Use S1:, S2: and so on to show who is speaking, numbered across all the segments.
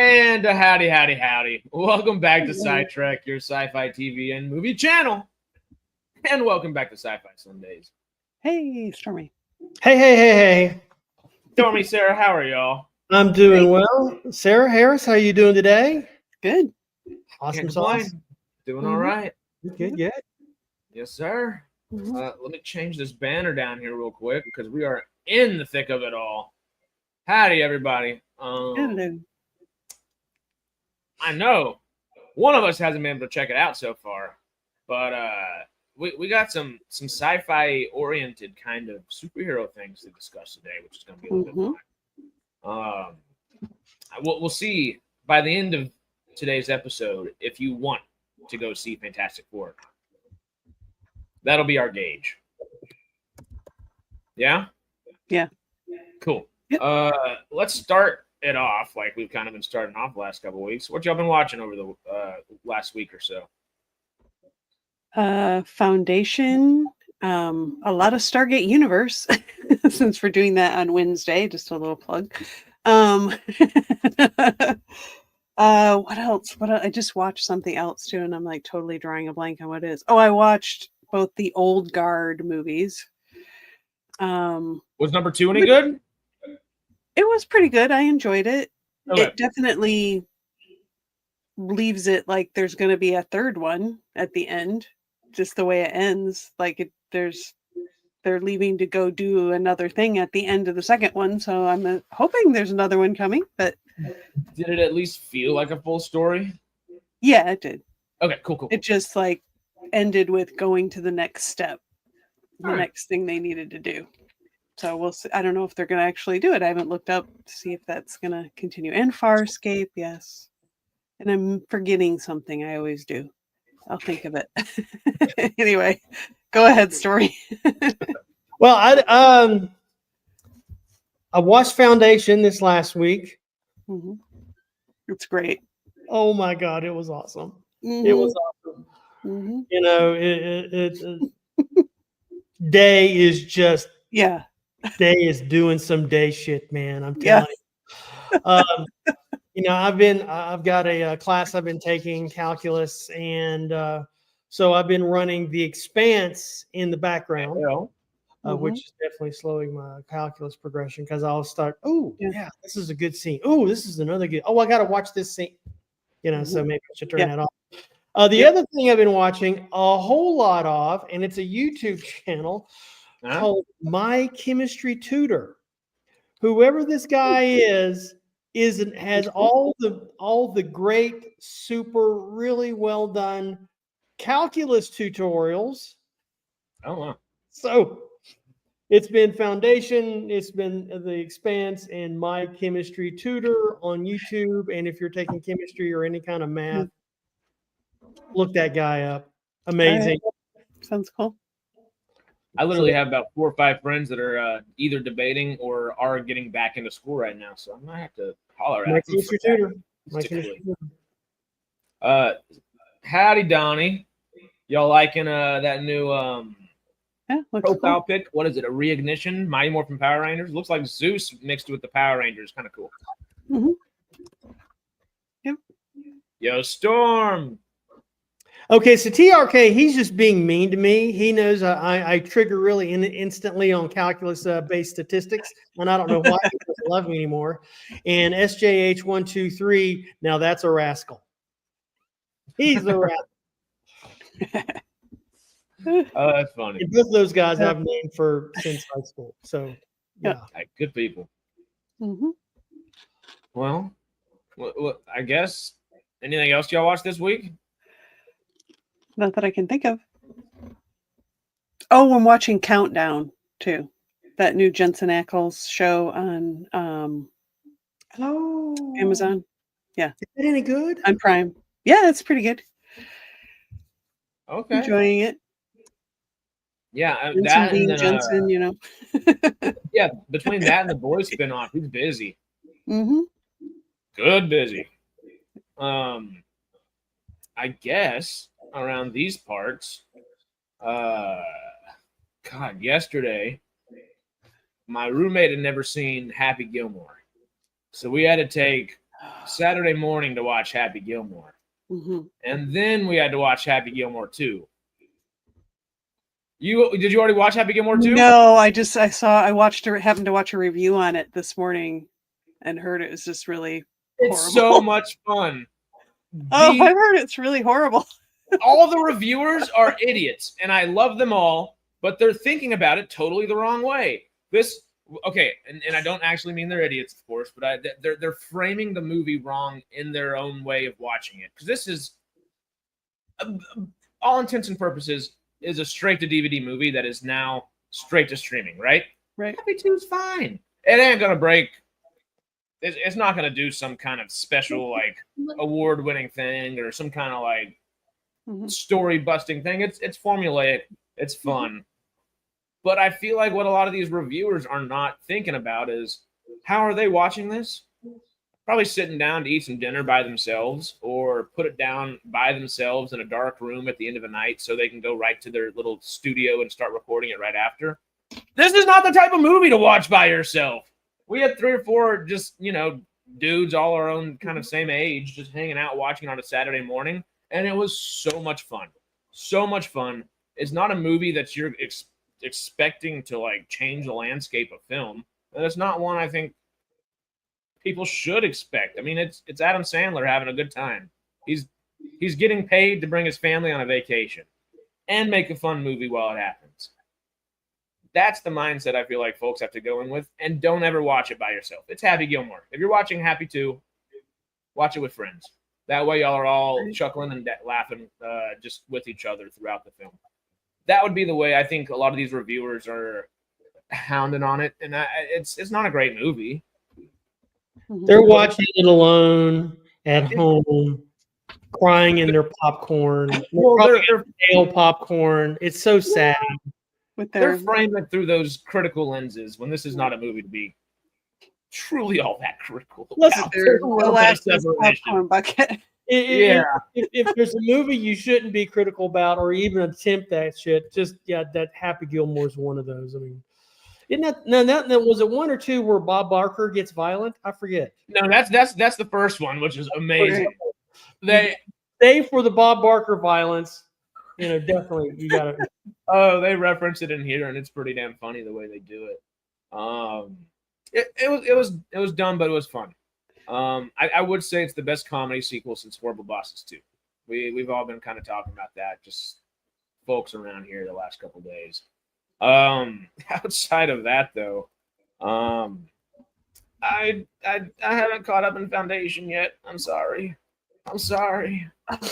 S1: And howdy, howdy, howdy. Welcome back to SciTrek, your sci-fi TV and movie channel. And welcome back to Sci-Fi Sundays.
S2: Hey, Stormy.
S3: Hey.
S1: Stormy, Sarah, how are y'all?
S3: I'm doing well. Sarah Harris, how you doing today?
S2: Good.
S3: Awesome
S1: Can't complain.
S3: sauce.
S1: Doing all right.
S3: Good.
S1: Yes, sir.
S2: Mhm.
S1: Let me change this banner down here real quick because we are in the thick of it all. Howdy, everybody.
S2: Hello.
S1: I know one of us hasn't been able to check it out so far, but we got some sci-fi oriented kind of superhero things to discuss today, which is going to be a little bit fun. We'll see by the end of today's episode if you want to go see Fantastic Four. That'll be our gauge. Yeah?
S2: Yeah.
S1: Cool.
S2: Yep.
S1: Let's start it off like we've kind of been starting off the last couple of weeks. What y'all been watching over the last week or so?
S2: Foundation. A lot of Stargate Universe, since we're doing that on Wednesday. Just a little plug. What else? I just watched something else too, and I'm like totally drawing a blank on what it is. Oh, I watched both the Old Guard movies.
S1: Was number 2 any good?
S2: It was pretty good. I enjoyed it.
S1: Okay.
S2: It definitely leaves it like there's going to be a third one at the end, just the way it ends. Like they're leaving to go do another thing at the end of the second one. So I'm hoping there's another one coming. But
S1: did it at least feel like a full story?
S2: Yeah, it did.
S1: Okay, cool.
S2: It just like ended with going to the next step, the
S1: All
S2: next thing they needed to do. So we'll see. I don't know if they're going to actually do it. I haven't looked up to see if that's going to continue. And Farscape, yes. And I'm forgetting something. I always do. I'll think of it. Anyway, go ahead, Story.
S3: Well, I watched Foundation this last week.
S2: Mm-hmm. It's great.
S3: Oh my God, it was awesome.
S2: Mm-hmm.
S3: It was awesome.
S2: Mm-hmm.
S3: You know, Day is just Day is doing some day shit, man. I'm telling you. You know, I've got a class I've been taking, calculus, and so I've been running The Expanse in the background, which is definitely slowing my calculus progression because I'll start. Oh, yeah, this is a good scene. Oh, this is another good. Oh, I got to watch this scene. You know, so maybe I should turn that off. The other thing I've been watching a whole lot of, and it's a YouTube channel called My Chemistry Tutor. Whoever this guy has all the great, super, really well done calculus tutorials.
S1: Oh wow!
S3: So it's been Foundation, it's been The Expanse, and My Chemistry Tutor on YouTube. And if you're taking chemistry or any kind of math, look that guy up. Amazing.
S2: Sounds cool.
S1: I literally have about 4 or 5 friends that are either debating or are getting back into school right now, so I might have to holler at them. Howdy, Donnie. Y'all liking that new profile pic? What is it? A reignition? Mighty Morphin Power Rangers? Looks like Zeus mixed with the Power Rangers. Kind of cool.
S2: Mm-hmm. Yep.
S1: Yo, Storm.
S3: Okay, so TRK, he's just being mean to me. He knows I trigger really instantly on calculus-based statistics, and I don't know why he doesn't love me anymore. And SJH123, now that's a rascal. He's a rascal.
S1: Oh, that's funny.
S3: And both of those guys I've known since high school. So, yeah.
S1: Hey, good people.
S2: Mm-hmm.
S1: Well, I guess anything else y'all watched this week?
S2: Not that I can think of. Oh, I'm watching Countdown too. That new Jensen Ackles show on Amazon. Yeah.
S3: Is it any good?
S2: On Prime. Yeah, it's pretty good.
S1: Okay.
S2: Enjoying it.
S1: Yeah,
S2: Jensen
S1: that
S2: being
S1: and then,
S2: Jensen, you know.
S1: yeah, between that and the Boys spinoff, he's busy.
S2: Mm-hmm.
S1: Good busy. I guess around these parts, yesterday, my roommate had never seen Happy Gilmore. So we had to take Saturday morning to watch Happy Gilmore.
S2: Mm-hmm.
S1: And then we had to watch Happy Gilmore 2. Did you already watch Happy Gilmore 2?
S2: No, happened to watch a review on it this morning and heard it was just really
S1: It's
S2: horrible.
S1: so much fun.
S2: I've heard it's really horrible.
S1: All the reviewers are idiots, and I love them all, but they're thinking about it totally the wrong way. And I don't actually mean they're idiots, of course, but they're framing the movie wrong in their own way of watching it. Because this is, all intents and purposes, is a straight-to-DVD movie that is now straight to streaming, right?
S2: Right.
S1: Happy 2 is fine. It ain't going to break. It's not going to do some kind of special, like, award-winning thing or some kind of, like, story-busting thing. It's formulaic. It's fun. But I feel like what a lot of these reviewers are not thinking about is, how are they watching this? Probably sitting down to eat some dinner by themselves or put it down by themselves in a dark room at the end of the night so they can go right to their little studio and start recording it right after. This is not the type of movie to watch by yourself. We had 3 or 4 just, dudes all our own kind of same age just hanging out watching on a Saturday morning, and it was so much fun. So much fun. It's not a movie that you're expecting to, like, change the landscape of film. And it's not one I think people should expect. I mean, it's Adam Sandler having a good time. He's getting paid to bring his family on a vacation and make a fun movie while it happens. That's the mindset I feel like folks have to go in with, and don't ever watch it by yourself. It's Happy Gilmore. If you're watching Happy 2, watch it with friends. That way y'all are all chuckling and laughing just with each other throughout the film. That would be the way I think a lot of these reviewers are hounding on it, and it's not a great movie.
S3: They're watching it alone at home, crying in their popcorn. They're pale popcorn. It's so sad.
S1: They're framing it through those critical lenses when this is not a movie to be truly all that critical.
S2: Listen, the last popcorn bucket.
S3: If there's a movie you shouldn't be critical about or even attempt that shit, that Happy Gilmore is one of those. I mean, was it 1 or 2 where Bob Barker gets violent? I forget.
S1: No, that's the first one, which is amazing.
S3: They stay for the Bob Barker violence. Definitely you gotta.
S1: Oh, they reference it in here, and it's pretty damn funny the way they do it. It was dumb, but it was fun. I would say it's the best comedy sequel since Horrible Bosses 2. We've all been kind of talking about that, just folks around here the last couple days. Outside of that, though, I haven't caught up in Foundation yet. I'm sorry.
S2: Oh,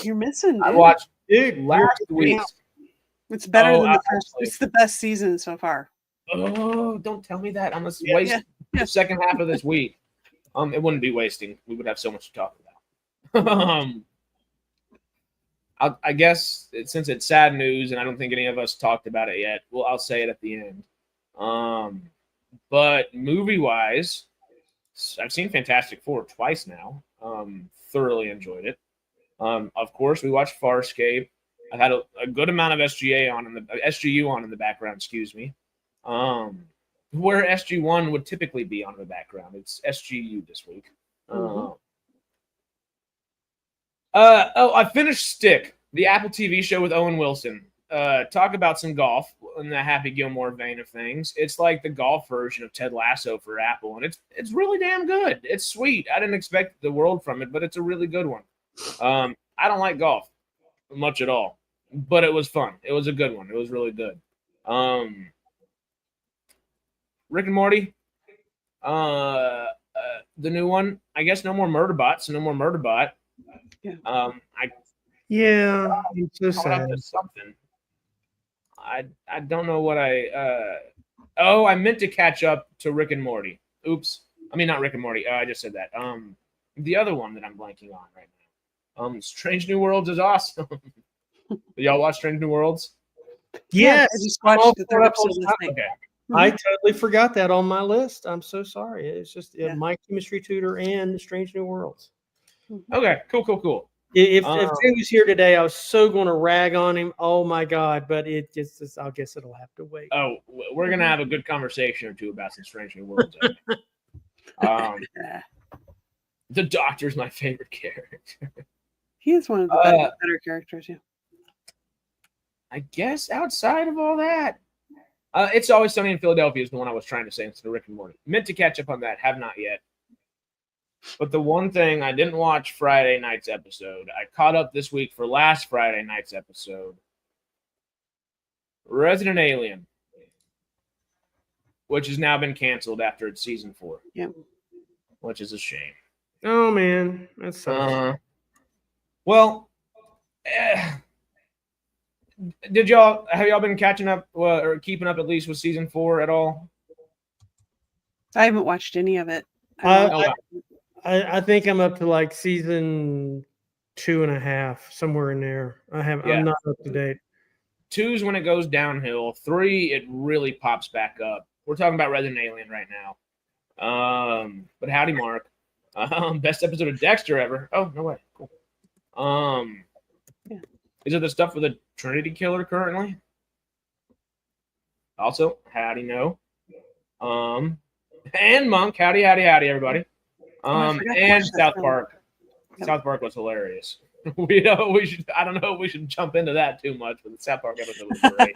S2: you're missing. Dude.
S1: I watched last week.
S2: It's better than the first. It's the best season so far.
S1: Oh, don't tell me that. I'm gonna waste the second half of this week. It wouldn't be wasting. We would have so much to talk about. I guess since it's sad news, and I don't think any of us talked about it yet, well, I'll say it at the end. But movie-wise, I've seen Fantastic Four twice now. Thoroughly enjoyed it. Of course, we watched Farscape. I've had a good amount of SGU on in the background. Excuse me. Where SG1 would typically be on the background. It's SGU this week. I finished Stick, the Apple TV show with Owen Wilson. Talk about some golf in the Happy Gilmore vein of things. It's like the golf version of Ted Lasso for Apple, and it's really damn good. It's sweet. I didn't expect the world from it, but it's a really good one. I don't like golf much at all, but it was fun. It was a good one. It was really good. Rick and Morty, the new one. I guess no more Murderbot. So no more Murderbot.
S2: Yeah.
S1: I'm
S3: so sad.
S1: Something. I don't know what I meant to catch up to Rick and Morty. Oops. I mean, not Rick and Morty. I just said that. The other one that I'm blanking on right now. Strange New Worlds is awesome. Y'all watch Strange New Worlds?
S3: Yes.
S2: I just watched the third episode.
S1: Okay.
S3: I totally forgot that on my list. I'm so sorry. It's just my chemistry tutor and Strange New Worlds.
S1: Okay, cool.
S3: If Jay was here today, I was so going to rag on him. Oh my God! But I guess it'll have to wait.
S1: Oh, we're gonna have a good conversation or two about some Strange New Worlds. The Doctor's my favorite character.
S2: He is one of the better characters, yeah.
S1: I guess outside of all that, It's Always Sunny in Philadelphia is the one I was trying to say instead of Rick and Morty. Meant to catch up on that, have not yet. But the one thing I didn't watch Friday night's episode, I caught up this week for last Friday night's episode. Resident Alien, which has now been canceled after its season 4.
S2: Yep.
S1: Which is a shame.
S3: Oh man, that sucks.
S1: Have y'all been catching up or keeping up at least with season 4 at all?
S2: I haven't watched any of it.
S3: I think I'm up to like season 2.5, somewhere in there. I'm not up to date.
S1: 2's when it goes downhill. 3, it really pops back up. We're talking about Resident Alien right now. But howdy, Mark. Best episode of Dexter ever. Oh, no way. Cool.
S2: Yeah.
S1: Is it the stuff with the Trinity Killer currently? Also, howdy, no. And Monk, howdy, everybody. And South Park.
S2: Yep.
S1: South Park was hilarious. I don't know if we should jump into that too much, but the South Park episode was great.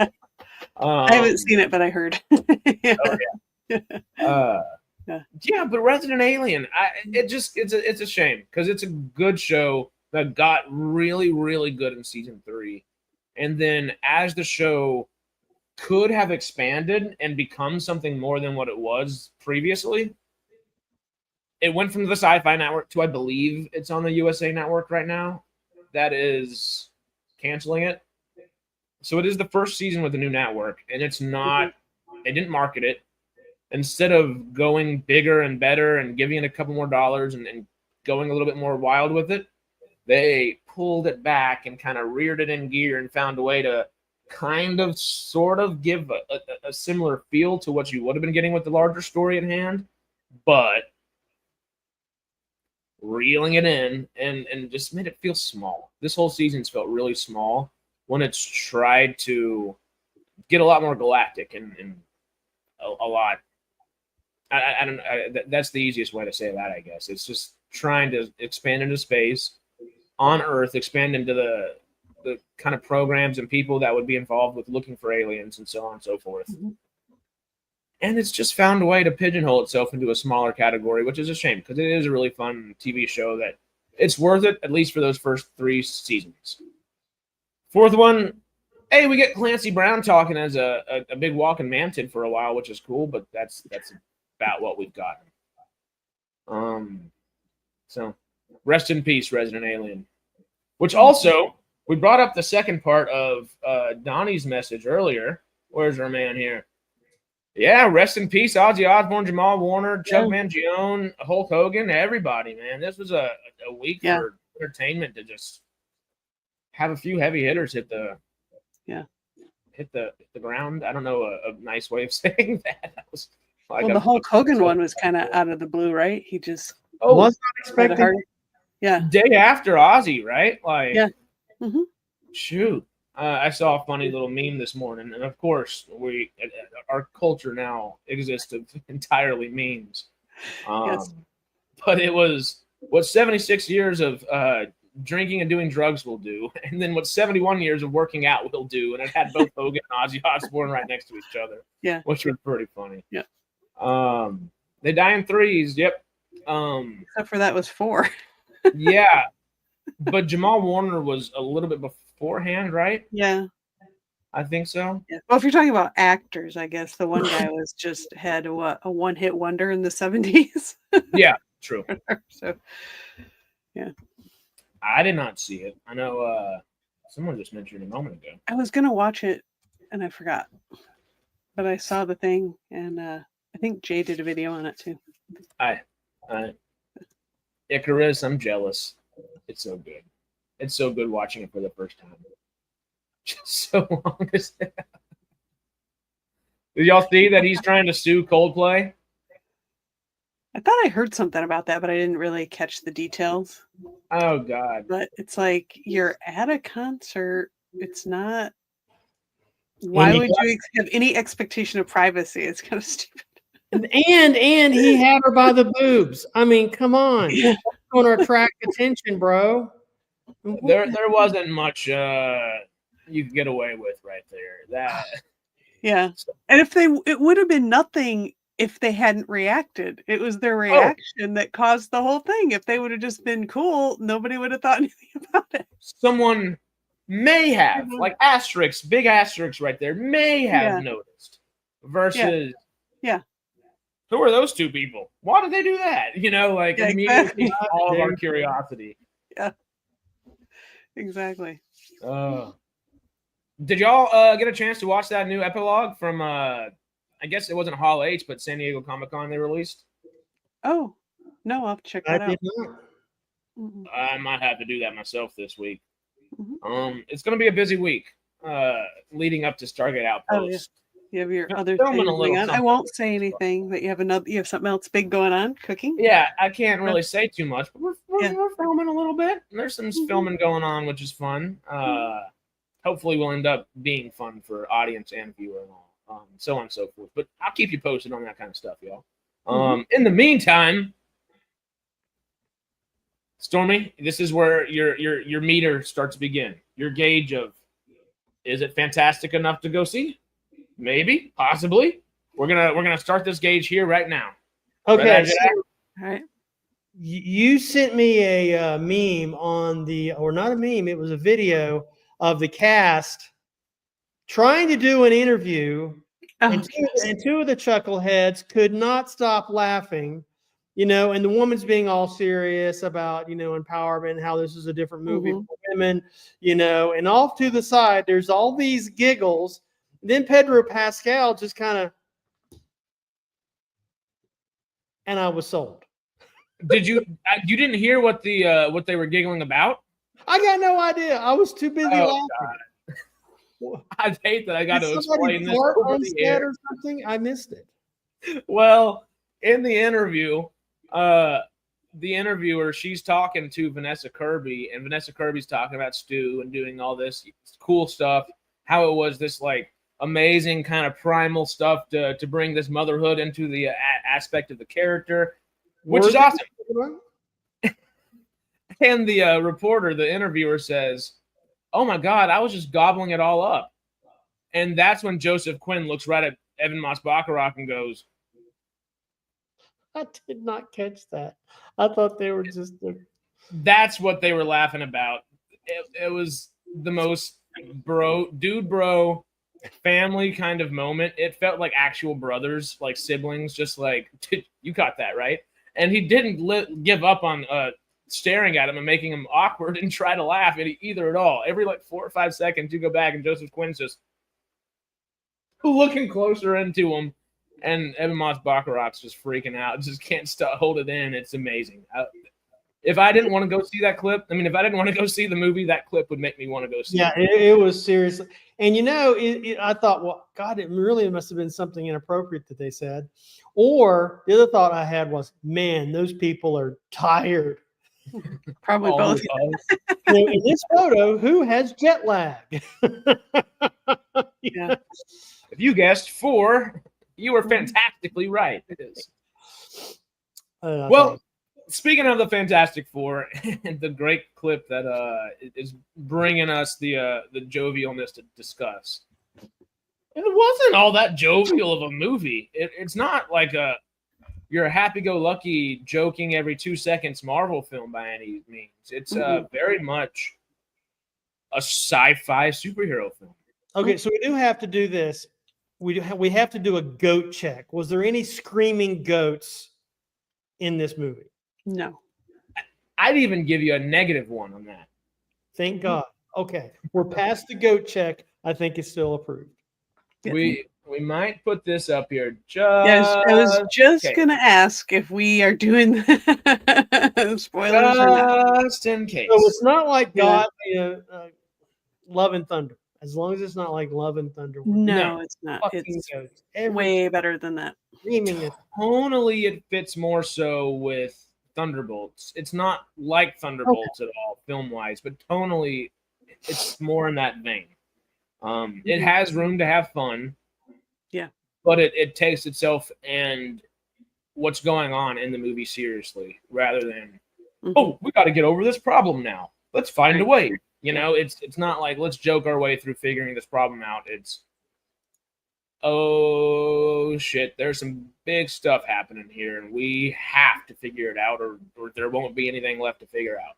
S2: I haven't seen it, but I heard.
S1: Yeah. Oh, yeah. Yeah, but Resident Alien, it's a shame because it's a good show that got really, really good in season 3. And then as the show could have expanded and become something more than what it was previously, it went from the SciFi network to, I believe it's on the USA network right now. That is canceling it. So it is the first season with the new network, and it's not, they didn't market it. Instead of going bigger and better and giving it a couple more dollars and going a little bit more wild with it, they pulled it back and kind of reared it in gear and found a way to kind of sort of give a similar feel to what you would have been getting with the larger story at hand, but reeling it in and just made it feel small. This whole season's felt really small when it's tried to get a lot more galactic and a lot. I don't know. That's the easiest way to say that, I guess. It's just trying to expand into space on Earth, expand into the kind of programs and people that would be involved with looking for aliens and so on and so forth. Mm-hmm. And it's just found a way to pigeonhole itself into a smaller category, which is a shame because it is a really fun TV show that it's worth it, at least for those first 3 seasons. 4th one, hey, we get Clancy Brown talking as a big walking mantid for a while, which is cool, but that's about what we've gotten. So rest in peace, Resident Alien. Which also, we brought up the second part of Donnie's message earlier. Where's our man here? Yeah, rest in peace, Ozzy Osbourne, Jamal Warner, Chuck Mangione, Hulk Hogan, everybody, man. This was a week for entertainment to just have a few heavy hitters hit the ground. I don't know a nice way of saying that. That was like
S2: the Hulk Hogan one was kind of out of the blue, right? He just
S3: was not expected.
S1: Day after Ozzy, right? Like,
S2: Mm-hmm.
S1: Shoot. I saw a funny little meme this morning, and of course, our culture now exists of entirely memes. But it was what 76 years of drinking and doing drugs will do, and then what 71 years of working out will do, and it had both Hogan and Ozzy Osbourne right next to each other.
S2: Yeah,
S1: which was pretty funny.
S2: Yeah.
S1: They die in 3s. Yep.
S2: Except for that was 4.
S1: Yeah, but Jamal Warner was a little bit beforehand, right?
S2: Yeah,
S1: I think so.
S2: Yeah. Well, if you're talking about actors, I guess the one guy was just had a one-hit wonder in the 70s.
S1: Yeah, true.
S2: So, yeah,
S1: I did not see it. I know someone just mentioned it a moment ago.
S2: I was gonna watch it and I forgot, but I saw the thing, and I think Jay did a video on it too.
S1: Icarus, I'm jealous. It's so good. It's so good watching it for the first time. Just so long as that. Did y'all see that he's trying to sue Coldplay?
S2: I thought I heard something about that, but I didn't really catch the details.
S1: Oh, God.
S2: But it's like you're at a concert. It's not. Why would you have any expectation of privacy? It's kind of stupid.
S3: And he had her by the boobs. I mean, come on. going to attract attention, bro.
S1: There wasn't much you could get away with right there. That
S2: yeah, and it would have been nothing if they hadn't reacted. It was their reaction that caused the whole thing. If they would have just been cool, nobody would have thought anything about it.
S1: Someone may have, like asterisks, big asterisks right there, may have noticed. Versus, who are those two people? Why did they do that? You know, like immediately all of our curiosity.
S2: Yeah, exactly.
S1: Did y'all get a chance to watch that new epilogue from I guess it wasn't Hall H, but San Diego Comic-Con they released?
S2: Oh, no, I'll have to check that out.
S1: I might have to do that myself this week. It's going to be a busy week leading up to Stargate Outpost.
S2: You have your other thing going on. I won't say anything, but you have something else big going on, cooking?
S1: Yeah, I can't really say too much, but we're filming a little bit. There's some filming going on, which is fun. Hopefully will end up being fun for audience and viewer and all, so on and so forth. But I'll keep you posted on that kind of stuff, y'all. In the meantime, Stormy, this is where your meter starts to begin. Your gauge of, is it fantastic enough to go see? Maybe, possibly. We're gonna start this gauge here right now.
S3: Okay.
S2: All right.
S3: You sent me a meme or not a meme. It was a video of the cast trying to do an interview, and two of the chuckleheads could not stop laughing. You know, and the woman's being all serious about, empowerment and how this is a different movie for women, and off to the side, there's all these giggles. Then Pedro Pascal just kind of, and I was sold.
S1: Did you didn't hear what what they were giggling about?
S3: I got no idea. I was too busy laughing.
S1: God. I hate that I got to explain this over the air.
S3: Or something. I missed it.
S1: Well, in the interview, the interviewer, she's talking to Vanessa Kirby, and Vanessa Kirby's talking about Stu and doing all this cool stuff, how it was this like amazing kind of primal stuff to bring this motherhood into the aspect of the character, which is awesome. And the reporter, the interviewer says, "Oh my God, I was just gobbling it all up." And that's when Joseph Quinn looks right at Evan Moss-Bacharach and goes,
S3: I did not catch that. I thought they were just...
S1: That's what they were laughing about. It was the most bro family kind of moment. It felt like actual brothers, like siblings, just like, you got that, right? And he didn't give up on staring at him and making him awkward and try to laugh either at all. Every like 4 or 5 seconds, you go back and Joseph Quinn's just looking closer into him. And Evan Moss-Bacharach's just freaking out. Just can't hold it in. It's amazing. If I didn't want to go see that clip, if I didn't want to go see the movie, that clip would make me want to go see it.
S3: Yeah, it was seriously. And, I thought, well, God, it really must have been something inappropriate that they said. Or the other thought I had was, man, those people are tired.
S2: Probably both.
S3: In this photo, who has jet lag?
S2: Yeah.
S1: If you guessed 4, you were fantastically right. It is. Well, speaking of the Fantastic Four and the great clip that is bringing us the jovialness to discuss, it wasn't all that jovial of a movie. It's not like you're a happy-go-lucky, joking every 2 seconds Marvel film by any means. It's very much a sci-fi superhero film.
S3: Okay, so we do have to do this. We have to do a goat check. Was there any screaming goats in this movie?
S2: No.
S1: I'd even give you a -1 on that.
S3: Thank God. Okay, we're past the goat check. I think it's still approved.
S1: We might put this up here.
S2: Yes, I was just gonna ask if we are doing spoilers or not.
S1: Just in case.
S3: So it's not like God, Love and Thunder. As long as it's not like Love and Thunder.
S2: No, it's not. It's way better than that.
S1: Tonally, it fits more so with Thunderbolts. It's not like Thunderbolts at all, film-wise, but tonally, it's more in that vein. It has room to have fun.
S2: Yeah.
S1: But it takes itself and what's going on in the movie seriously, rather than oh, we got to get over this problem now. Let's find a way. You know, it's not like let's joke our way through figuring this problem out. It's, oh shit, there's some big stuff happening here, and we have to figure it out, or there won't be anything left to figure out.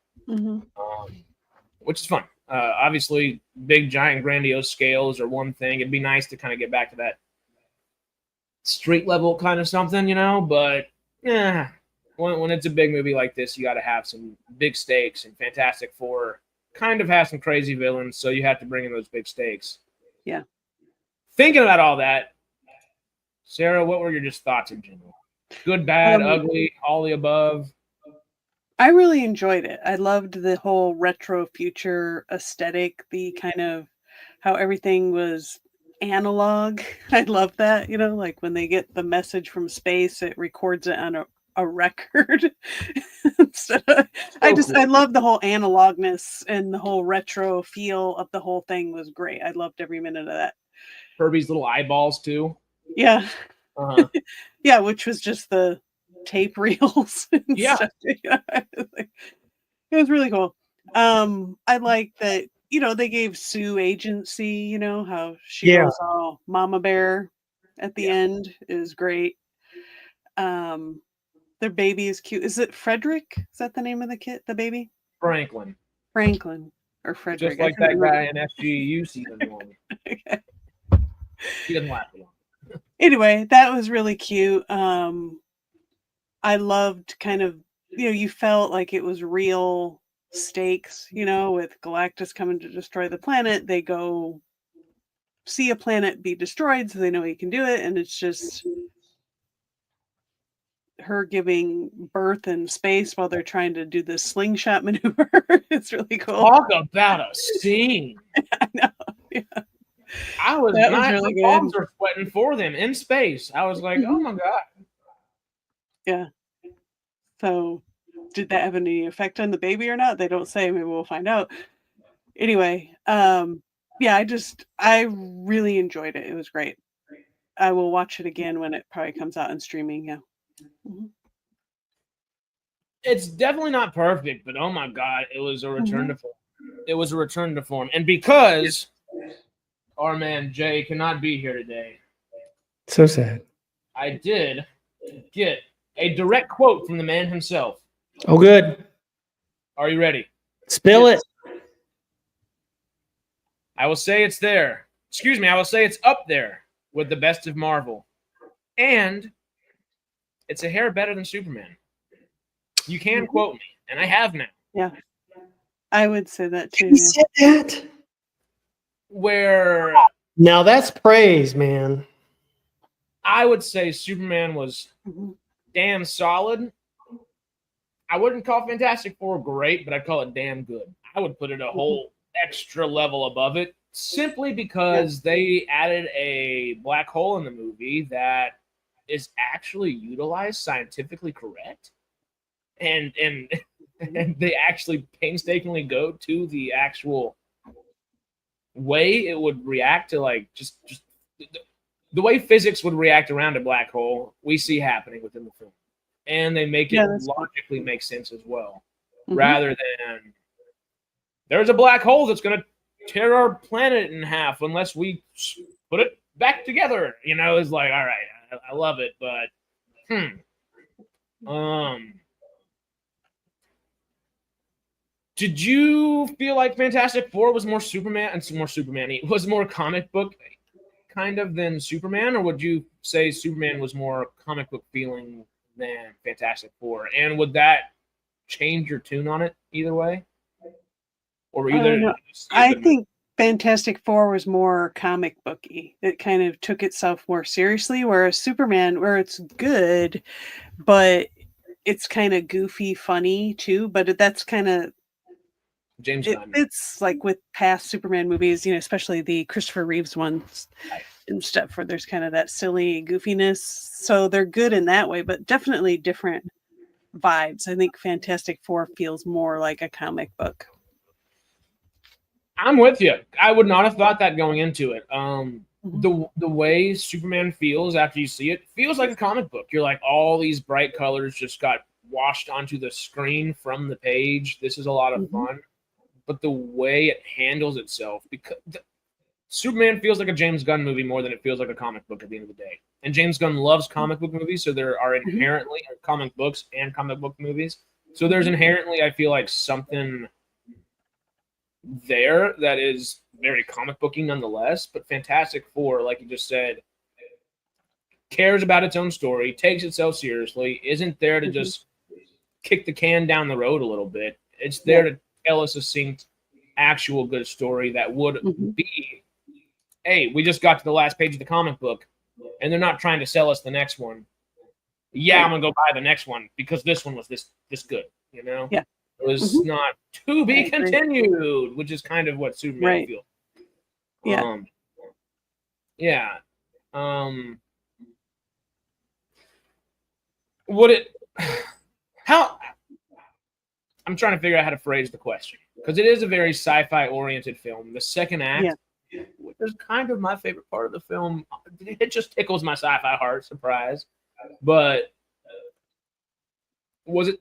S1: Which is fun. Obviously, big, giant, grandiose scales are one thing. It'd be nice to kind of get back to that street level kind of something, you know. But yeah, when it's a big movie like this, you got to have some big stakes. And Fantastic Four kind of has some crazy villains, so you have to bring in those big stakes.
S2: Yeah.
S1: Thinking about all that, Sarah, what were your just thoughts in general? Good, bad, ugly, all the above?
S2: I really enjoyed it. I loved the whole retro future aesthetic, the kind of how everything was analog. I love that, you know, like when they get the message from space, it records it on a record. I love the whole analogness, and the whole retro feel of the whole thing was great. I loved every minute of that.
S1: Herbie's little eyeballs too.
S2: Yeah. Yeah, which was just the tape reels and stuff. It was really cool. I like that, you know, they gave Sue agency, you know, how she goes all mama bear at the end is great. Their baby is cute. Is it Frederick? Is that the name of the baby?
S1: Franklin
S2: or Frederick.
S1: Just like that guy in SGU season 1.
S2: Okay.
S1: He doesn't laugh a lot.
S2: Anyway, that was really cute. I loved kind of, you know, you felt like it was real stakes, you know, with Galactus coming to destroy the planet. They go see a planet be destroyed, so they know he can do it. And it's just her giving birth in space while they're trying to do this slingshot maneuver. It's really cool.
S1: Talk about a scene.
S2: I know. Yeah.
S1: My palms are sweating for them in space. I was like, oh my God.
S2: Yeah. So did that have any effect on the baby or not? They don't say. Maybe we'll find out. Anyway, yeah, I really enjoyed it. It was great. I will watch it again when it probably comes out on streaming. Yeah.
S1: It's definitely not perfect, but oh my God, it was a return to form. It was a return to form. And because our man Jay cannot be here today.
S3: So sad.
S1: I did get a direct quote from the man himself.
S3: Oh, good.
S1: Are you ready?
S3: Spill it.
S1: I will say it's there. Excuse me, I will say it's up there with the best of Marvel. And it's a hair better than Superman. You can quote me, and I have now.
S2: Yeah. I would say that too.
S3: You said that?
S1: Where
S3: now that's praise, man.
S1: I would say Superman was damn solid. I wouldn't call Fantastic Four great, but I'd call it damn good. I would put it a whole extra level above it, simply because they added a black hole in the movie that is actually utilized scientifically correct. And they actually painstakingly go to the actual way it would react to, like, just the way physics would react around a black hole, we see happening within the film. And they make it logically make sense as well. Rather than there's a black hole that's going to tear our planet in half unless we put it back together. You know, it's like, all right, I love it, but did you feel like Fantastic Four was more Superman and more Superman-y? Was more comic book kind of than Superman, or would you say Superman was more comic book feeling than Fantastic Four? And would that change your tune on it either way? Or either
S2: I think Fantastic Four was more comic booky. It kind of took itself more seriously, whereas Superman, where it's good, but it's kind of goofy, funny too. But that's kind of
S1: James Gunn.
S2: It's like with past Superman movies, you know, especially the Christopher Reeves ones and stuff, where there's kind of that silly goofiness. So they're good in that way, but definitely different vibes. I think Fantastic Four feels more like a comic book.
S1: I'm with you. I would not have thought that going into it. The way Superman feels after you see it feels like a comic book. You're like, all these bright colors just got washed onto the screen from the page. This is a lot of fun, but the way it handles itself, because Superman feels like a James Gunn movie more than it feels like a comic book at the end of the day. And James Gunn loves comic book movies, so there are inherently comic books and comic book movies. So there's inherently, I feel like, something there that is very comic booky nonetheless, but Fantastic Four, like you just said, cares about its own story, takes itself seriously, isn't there to just kick the can down the road a little bit. It's there to tell a succinct, actual good story that would be, hey, we just got to the last page of the comic book, and they're not trying to sell us the next one. Yeah, I'm gonna go buy the next one because this one was this good, you know?
S2: Yeah.
S1: It was not to be continued, which is kind of what Superman feels. Would it? How? I'm trying to figure out how to phrase the question because it is a very sci-fi oriented film. The second act, which is kind of my favorite part of the film, it just tickles my sci-fi heart. Surprise, but was it?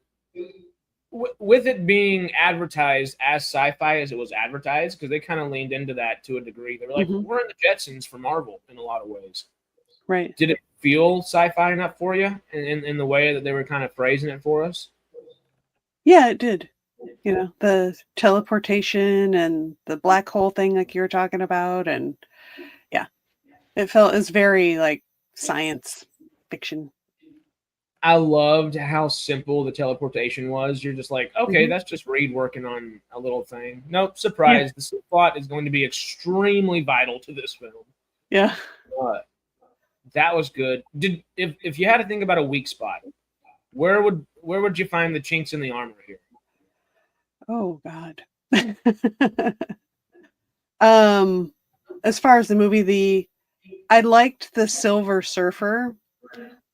S1: With it being advertised as sci-fi as it was advertised, because they kind of leaned into that to a degree. They were like, we're in the Jetsons for Marvel in a lot of ways.
S2: Right.
S1: Did it feel sci-fi enough for you in the way that they were kind of phrasing it for us?
S2: Yeah, it did. You know, the teleportation and the black hole thing like you were talking about. And it was very like science fiction.
S1: I loved how simple the teleportation was. You're just like, okay, that's just Reed working on a little thing. Nope, surprise. The plot is going to be extremely vital to this film.
S2: Yeah.
S1: That was good. If you had to think about a weak spot, where would you find the chinks in the armor here?
S2: Oh God. As far as the movie, I liked the Silver Surfer.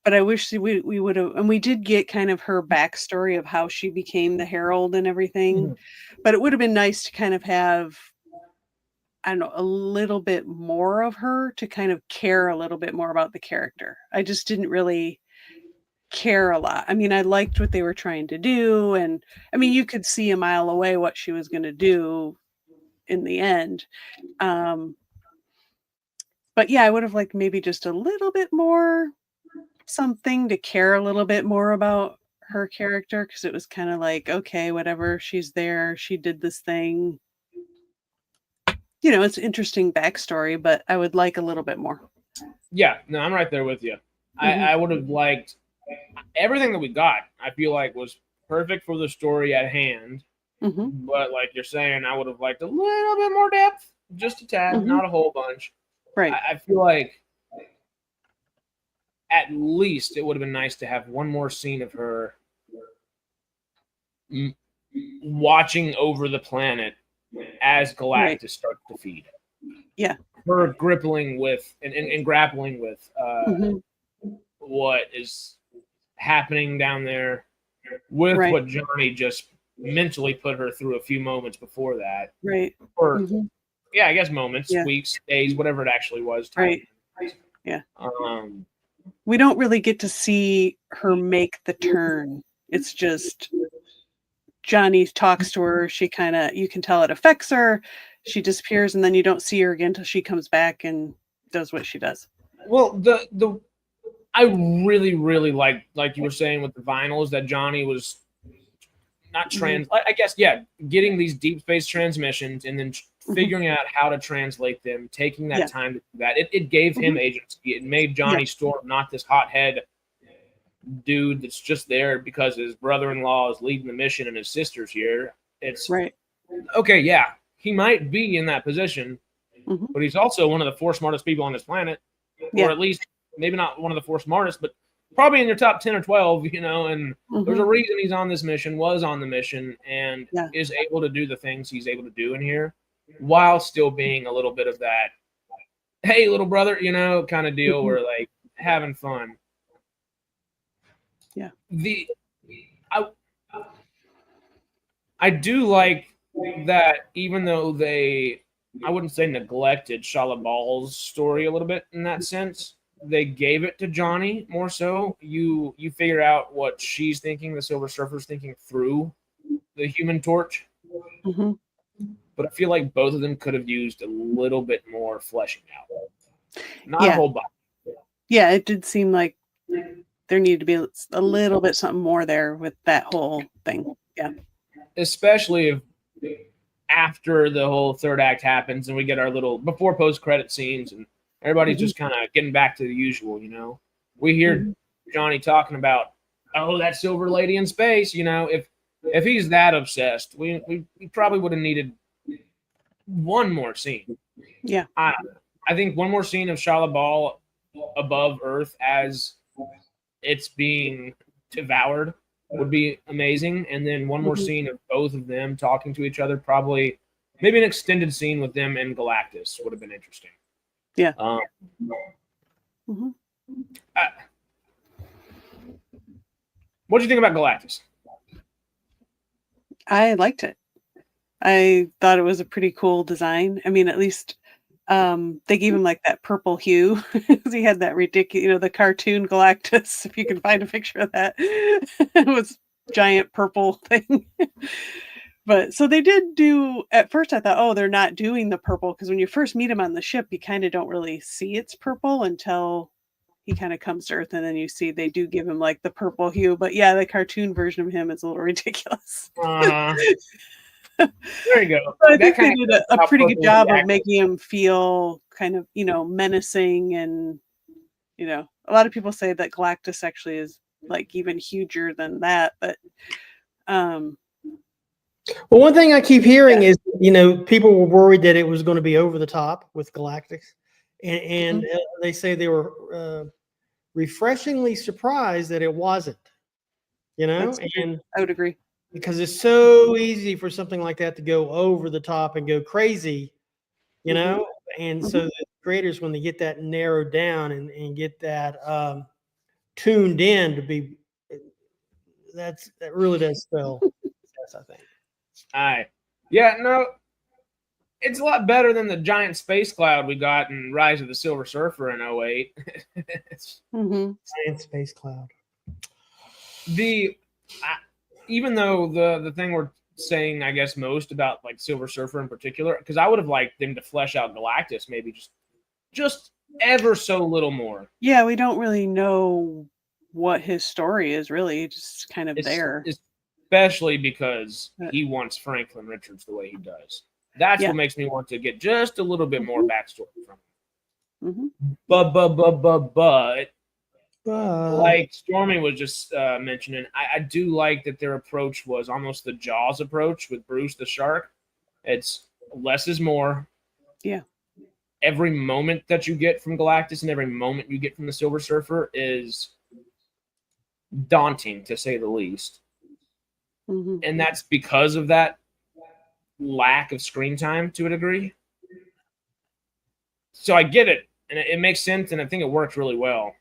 S2: But I wish we would have, and we did get kind of her backstory of how she became the Herald and everything. But it would have been nice to kind of have, I don't know, a little bit more of her to kind of care a little bit more about the character. I just didn't really care a lot. I mean, I liked what they were trying to do. And I mean, you could see a mile away what she was going to do in the end. But yeah, I would have liked maybe just a little bit more something to care a little bit more about her character, because it was kind of like, okay, whatever, she's there, she did this thing, you know, it's interesting backstory, but I would like a little bit more.
S1: Yeah, no, I'm right there with you. I would have liked everything that we got. I feel like was perfect for the story at hand, but like you're saying, I would have liked a little bit more depth, just a tad, not a whole bunch.
S2: Right.
S1: I feel like at least it would have been nice to have one more scene of her watching over the planet as Galactus starts to feed.
S2: Yeah.
S1: Her grappling with and grappling with what is happening down there with what Johnny just mentally put her through a few moments before that.
S2: Right.
S1: Or I guess moments, weeks, days, whatever it actually was.
S2: Right. Yeah. We don't really get to see her make the turn. It's just Johnny talks to her. She kind of, you can tell it affects her. She disappears, and then you don't see her again until she comes back and does what she does.
S1: Well, I really, really like you were saying with the vinyls, that Johnny was not I guess, getting these deep space transmissions and then figuring out how to translate them, taking that time to do that. It gave him agency. It made Johnny Storm not this hothead dude that's just there because his brother-in-law is leading the mission and his sister's here. It's okay, he might be in that position, but he's also one of the 4 smartest people on this planet, or at least maybe not one of the 4 smartest, but probably in your top 10 or 12, you know, and there's a reason he's on this mission, was on the mission, and is able to do the things he's able to do in here while still being a little bit of that, hey, little brother, you know, kind of deal where, like, having fun.
S2: Yeah.
S1: I do like that, even though they, I wouldn't say neglected Shala Ball's story a little bit in that sense. they gave it to Johnny more so. You figure out what she's thinking, the Silver Surfer's thinking through the Human Torch.
S2: Mm-hmm.
S1: But I feel like both of them could have used a little bit more fleshing out. Not a
S2: Yeah.
S1: whole bunch.
S2: Yeah, it did seem like there needed to be a little bit something more there with that whole thing. Yeah.
S1: Especially if after the whole third act happens and we get our little before post-credit scenes and everybody's just kind of getting back to the usual, you know. We hear Johnny talking about, oh, that silver lady in space, you know. If he's that obsessed, we probably would have needed one more scene.
S2: Yeah.
S1: I think one more scene of Shia LaBeouf above Earth as it's being devoured would be amazing. And then one more scene of both of them talking to each other, probably maybe an extended scene with them and Galactus would have been interesting.
S2: Yeah.
S1: What do you think about Galactus?
S2: I liked it. I thought it was a pretty cool design. I mean, at least they gave him like that purple hue. He had that ridiculous, you know, the cartoon Galactus, if you can find a picture of that. It was giant purple thing. But so they did do, at first I thought, oh, they're not doing the purple, because when you first meet him on the ship, you kind of don't really see it's purple until he kind of comes to Earth, and then you see they do give him like the purple hue. But yeah, the cartoon version of him is a little ridiculous.
S1: There you go.
S2: I think they did a pretty good job of making him feel kind of, you know, menacing. And, you know, a lot of people say that Galactus actually is like even huger than that. But
S3: well, one thing I keep hearing is, you know, people were worried that it was going to be over the top with Galactus, and they say they were refreshingly surprised that it wasn't. You know, and
S2: I would agree,
S3: because it's so easy for something like that to go over the top and go crazy, you know, and so the creators, when they get that narrowed down and get that tuned in to be, that really does spell success, I think.
S1: Yeah, no, it's a lot better than the giant space cloud we got in Rise of the Silver Surfer in 08.
S3: Giant space cloud.
S1: Even though the thing we're saying, I guess, most about like Silver Surfer in particular, because I would have liked them to flesh out Galactus maybe just ever so little more.
S2: Yeah, we don't really know what his story is really, just kind of there.
S1: Especially because he wants Franklin Richards the way he does. That's what makes me want to get just a little bit more backstory from him. But like Stormy was just mentioning, I do like that their approach was almost the Jaws approach with Bruce the shark. It's less is more.
S2: Yeah.
S1: Every moment that you get from Galactus and every moment you get from the Silver Surfer is daunting, to say the least. And that's because of that lack of screen time to a degree. So I get it, and it makes sense, and I think it works really well.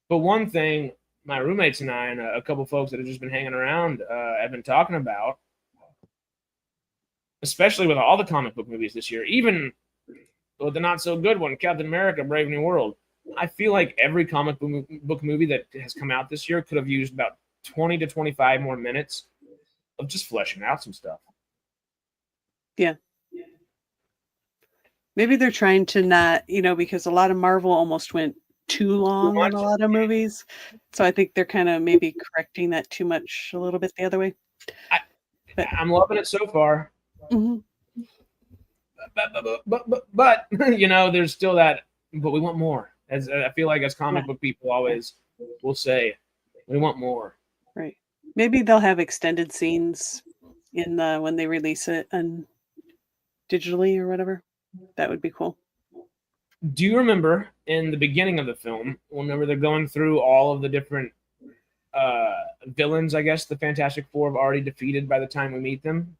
S1: But one thing my roommates and I and a couple folks that have just been hanging around have been talking about, especially with all the comic book movies this year, even with the not-so-good one, Captain America, Brave New World, I feel like every comic book movie that has come out this year could have used about 20 to 25 more minutes of just fleshing out some stuff.
S2: Yeah. Maybe they're trying to not, you know, because a lot of Marvel almost went too long in a lot of movies. So I think they're kind of maybe correcting that too much a little bit the other way.
S1: I'm loving it so far. But you know, there's still that, but we want more. As I feel like as comic book people always will say, we want more.
S2: Right. Maybe they'll have extended scenes in when they release it and digitally or whatever. That would be cool.
S1: Do you remember in the beginning of the film, whenever they're going through all of the different villains, I guess the Fantastic Four have already defeated by the time we meet them?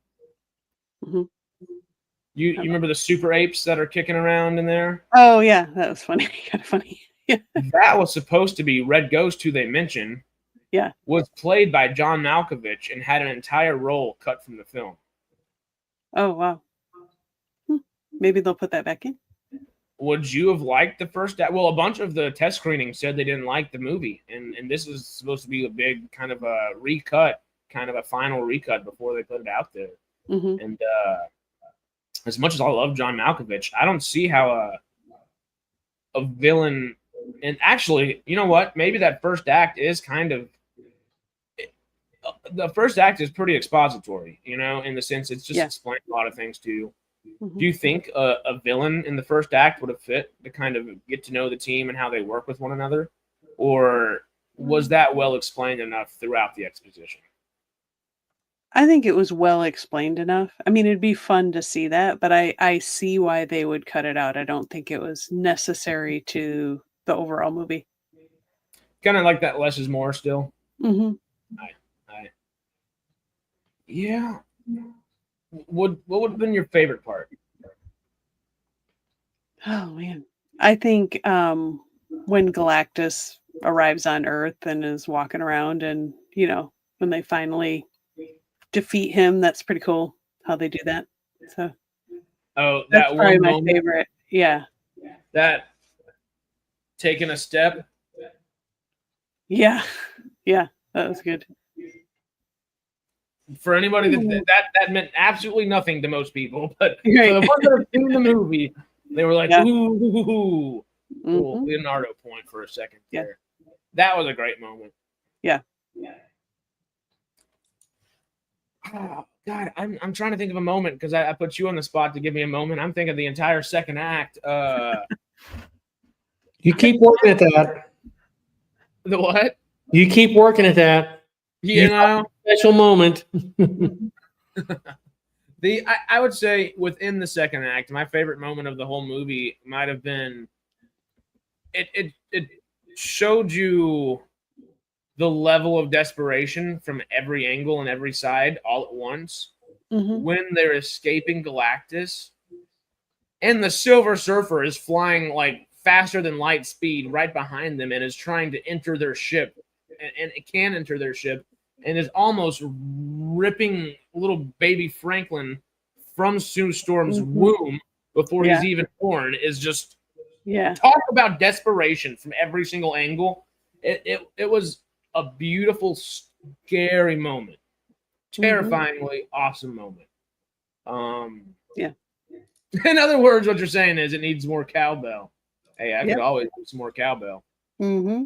S1: You remember the super apes that are kicking around in there?
S2: Oh, yeah. That was funny. Kind of funny. Yeah.
S1: That was supposed to be Red Ghost, who they mentioned.
S2: Yeah.
S1: Was played by John Malkovich and had an entire role cut from the film.
S2: Oh, wow. Maybe they'll put that back in.
S1: would you have liked the first act? Well, a bunch of the test screenings said they didn't like the movie, and this is supposed to be a big kind of a recut, kind of a final recut before they put it out there.
S2: Mm-hmm.
S1: And as much as I love John Malkovich, I don't see how a villain. And actually, you know what? Maybe that first act is kind of. The first act is pretty expository, you know, in the sense it's just explaining a lot of things to you.
S2: Mm-hmm.
S1: Do you think a villain in the first act would have fit to kind of get to know the team and how they work with one another? Or was that well explained enough throughout the exposition?
S2: I think it was well explained enough. I mean, it'd be fun to see that, but I see why they would cut it out. I don't think it was necessary to the overall movie.
S1: Kind of like that less is more still.
S2: Mm-hmm.
S1: Yeah. What would have been your favorite part?
S2: Oh man, I think when Galactus arrives on Earth and is walking around, and you know, when they finally defeat him, that's pretty cool how they do that. So,
S1: that's
S2: that's probably my favorite. Yeah,
S1: that taking a step.
S2: Yeah, that was good.
S1: For anybody that meant absolutely nothing to most people, but for the ones that have seen the movie, they were like, ooh. Cool. Leonardo point for a second there. That was a great moment.
S2: Yeah.
S1: Oh, God, I'm trying to think of a moment because I put you on the spot to give me a moment. I'm thinking the entire second act.
S3: You keep working at that.
S1: The what?
S3: You keep working at that.
S1: You know,
S3: special moment.
S1: I would say within the second act, my favorite moment of the whole movie might have been it showed you the level of desperation from every angle and every side all at once when they're escaping Galactus, and the Silver Surfer is flying like faster than light speed right behind them and is trying to enter their ship, and it can enter their ship. And is almost ripping little baby Franklin from Sue Storm's womb before he's even born. Is just talk about desperation from every single angle. It was a beautiful, scary moment, terrifyingly awesome moment. In other words, what you're saying is it needs more cowbell. Hey, I could always use some more cowbell.
S2: Mm-hmm.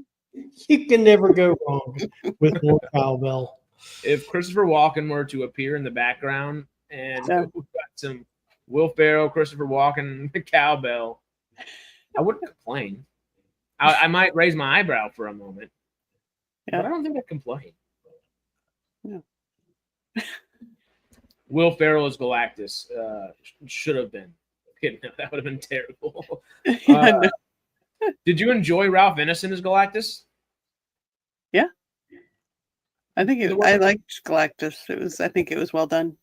S3: You can never go wrong with more cowbell.
S1: If Christopher Walken were to appear in the background and we've got some Will Ferrell, Christopher Walken, cowbell, I wouldn't complain. I might raise my eyebrow for a moment, but I don't think I'd complain.
S2: Yeah.
S1: Will Ferrell as Galactus should have been. That would have been terrible. Did you enjoy Ralph Ineson as Galactus?
S2: Yeah, I think I liked Galactus. I think it was well done.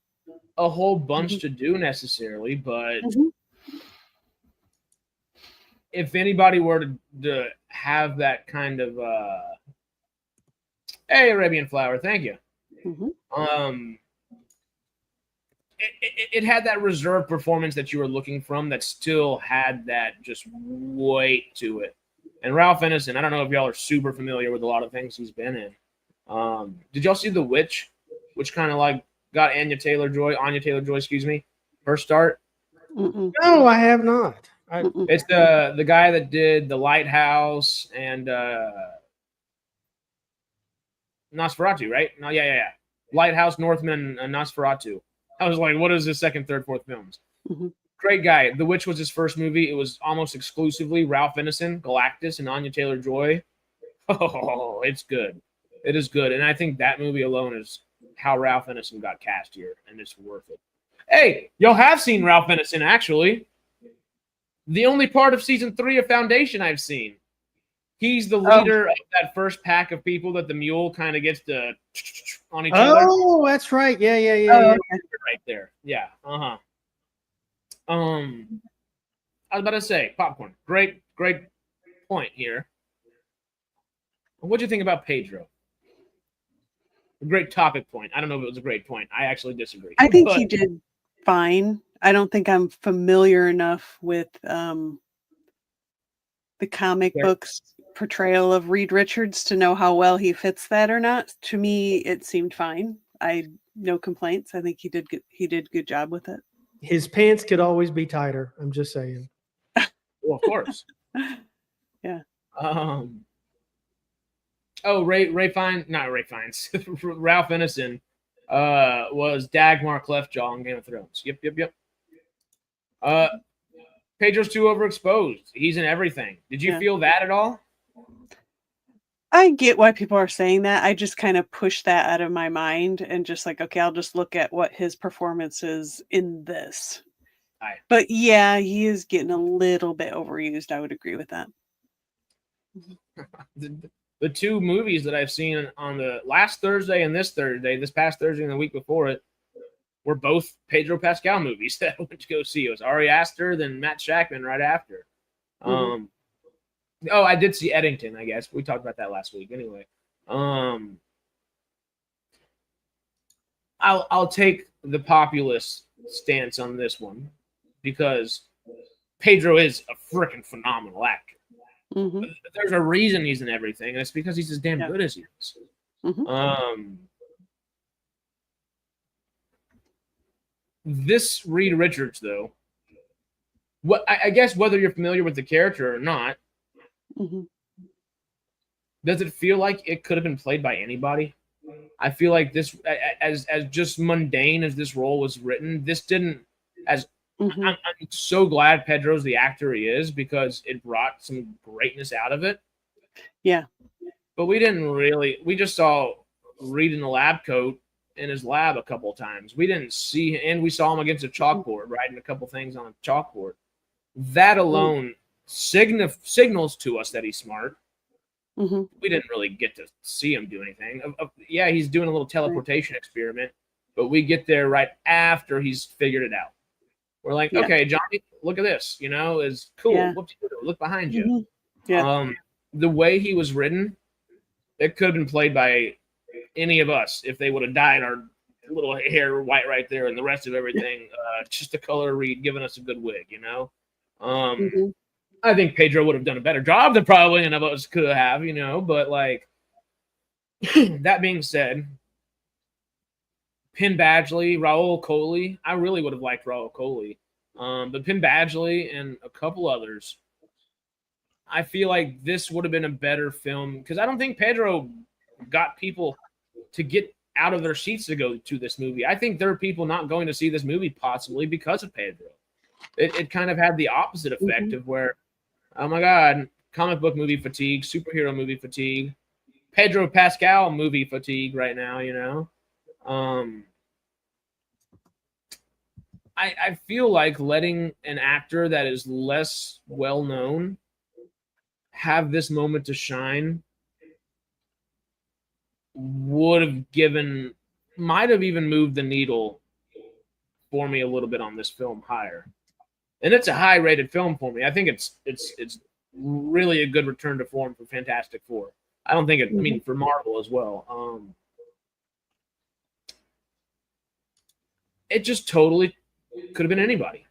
S1: A whole bunch to do necessarily, but if anybody were to have that kind of hey, Arabian Flower, thank you. It had that reserved performance that you were looking from that still had that just weight to it. And Ralph Ineson, I don't know if y'all are super familiar with a lot of things he's been in. Did y'all see The Witch, which kind of like got Anya Taylor-Joy, her start?
S3: No, I have not.
S1: It's the guy that did The Lighthouse and Nosferatu, right? No, yeah. Lighthouse, Northman, and Nosferatu. I was like, what is his second, third, fourth films? Great guy. The Witch was his first movie. It was almost exclusively Ralph Ineson, Galactus, and Anya Taylor-Joy. Oh, it's good. It is good. And I think that movie alone is how Ralph Ineson got cast here, and it's worth it. Hey, y'all have seen Ralph Ineson, actually. The only part of season 3 of Foundation I've seen. He's the leader of that first pack of people that the mule kind of gets to on each other.
S3: Oh, that's right. Yeah.
S1: Right there. Yeah. I was about to say, popcorn. Great point here. What'd you think about Pedro? A great topic point. I don't know if it was a great point. I actually disagree.
S2: I think he did fine. I don't think I'm familiar enough with the comic books portrayal of Reed Richards to know how well he fits that or not. To me, it seemed fine. No complaints. I think he did good job with it.
S3: His pants could always be tighter. I'm just saying.
S1: Well, of course.
S2: Yeah.
S1: Ray Fiennes, not Ray Fiennes, Ralph Ineson was Dagmar Cleftjaw on Game of Thrones. Yep. Pedro's too overexposed. He's in everything. Did you feel that at all?
S2: I get why people are saying that. I just kind of push that out of my mind and just like, okay, I'll just look at what his performance is in this. But yeah, he is getting a little bit overused. I would agree with that.
S1: The two movies that I've seen on the last Thursday and this past Thursday and the week before it, were both Pedro Pascal movies that I went to go see. It was Ari Aster, then Matt Shackman right after. I did see Eddington, I guess. We talked about that last week anyway. I'll take the populist stance on this one because Pedro is a freaking phenomenal actor. There's a reason he's in everything, and it's because he's as damn good as he is. This Reed Richards, though, I guess whether you're familiar with the character or not, does it feel like it could have been played by anybody? I feel like this, as just mundane as this role was written, this didn't. I'm so glad Pedro's the actor he is because it brought some greatness out of it.
S2: Yeah,
S1: but we didn't really. We just saw Reed in the lab coat in his lab a couple of times. We didn't see, and we saw him against a chalkboard, writing a couple things on a chalkboard. That alone signals to us that he's smart. We didn't really get to see him do anything. Yeah, he's doing a little teleportation experiment, but we get there right after he's figured it out. We're like, okay, Johnny, look at this. Is cool.
S2: Yeah.
S1: Look behind you. The way he was written, it could have been played by any of us if they would have dyed our little hair white right there and the rest of everything just the color Reed, giving us a good wig. I think Pedro would have done a better job than probably any of us could have, but like that being said, Penn Badgley, Raul Coley, I really would have liked Raul Coley. But Penn Badgley and a couple others, I feel like this would have been a better film because I don't think Pedro got people to get out of their seats to go to this movie. I think there are people not going to see this movie possibly because of Pedro. It kind of had the opposite effect of where, oh my God, comic book movie fatigue, superhero movie fatigue, Pedro Pascal movie fatigue right now, I feel like letting an actor that is less well known have this moment to shine might have even moved the needle for me a little bit on this film higher. And it's a high rated film for me. I think it's really a good return to form for Fantastic Four. I don't think for Marvel as well. It just totally could have been anybody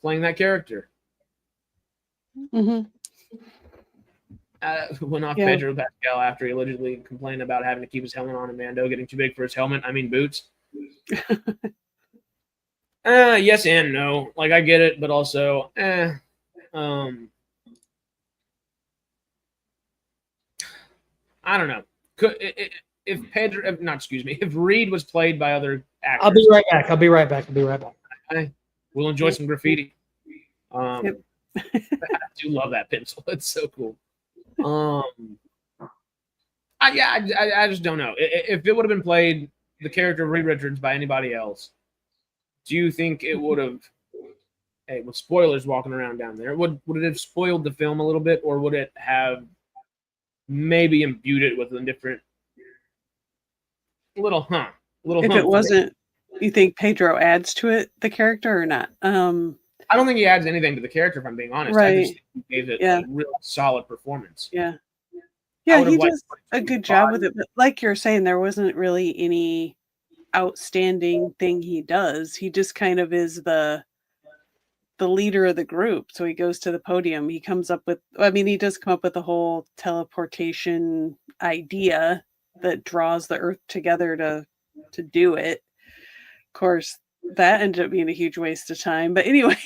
S1: playing that character. Went off Pedro Pascal after he allegedly complained about having to keep his helmet on and Mando getting too big for his helmet. Boots. Yes and no. Like, I get it, but also, I don't know. If Reed was played by other actors.
S3: I'll be right back.
S1: We'll enjoy some graffiti. I do love that pencil. It's so cool. I just don't know. If it would have been played, the character of Reed Richards, by anybody else, do you think it would have? Hey, with spoilers walking around down there, would it have spoiled the film a little bit, or would it have maybe imbued it with a different little? If
S2: it wasn't, you think Pedro adds to it the character or not?
S1: I don't think he adds anything to the character, if I'm being honest.
S2: Right.
S1: I just think he gave it a real solid performance.
S2: Yeah, he does a good job with it. But like you're saying, there wasn't really any outstanding thing he does. He just kind of is the the leader of the group. So he goes to the podium. He comes up with, I mean, he does come up with the whole teleportation idea that draws the Earth together to do it. Of course, that ended up being a huge waste of time. But anyway,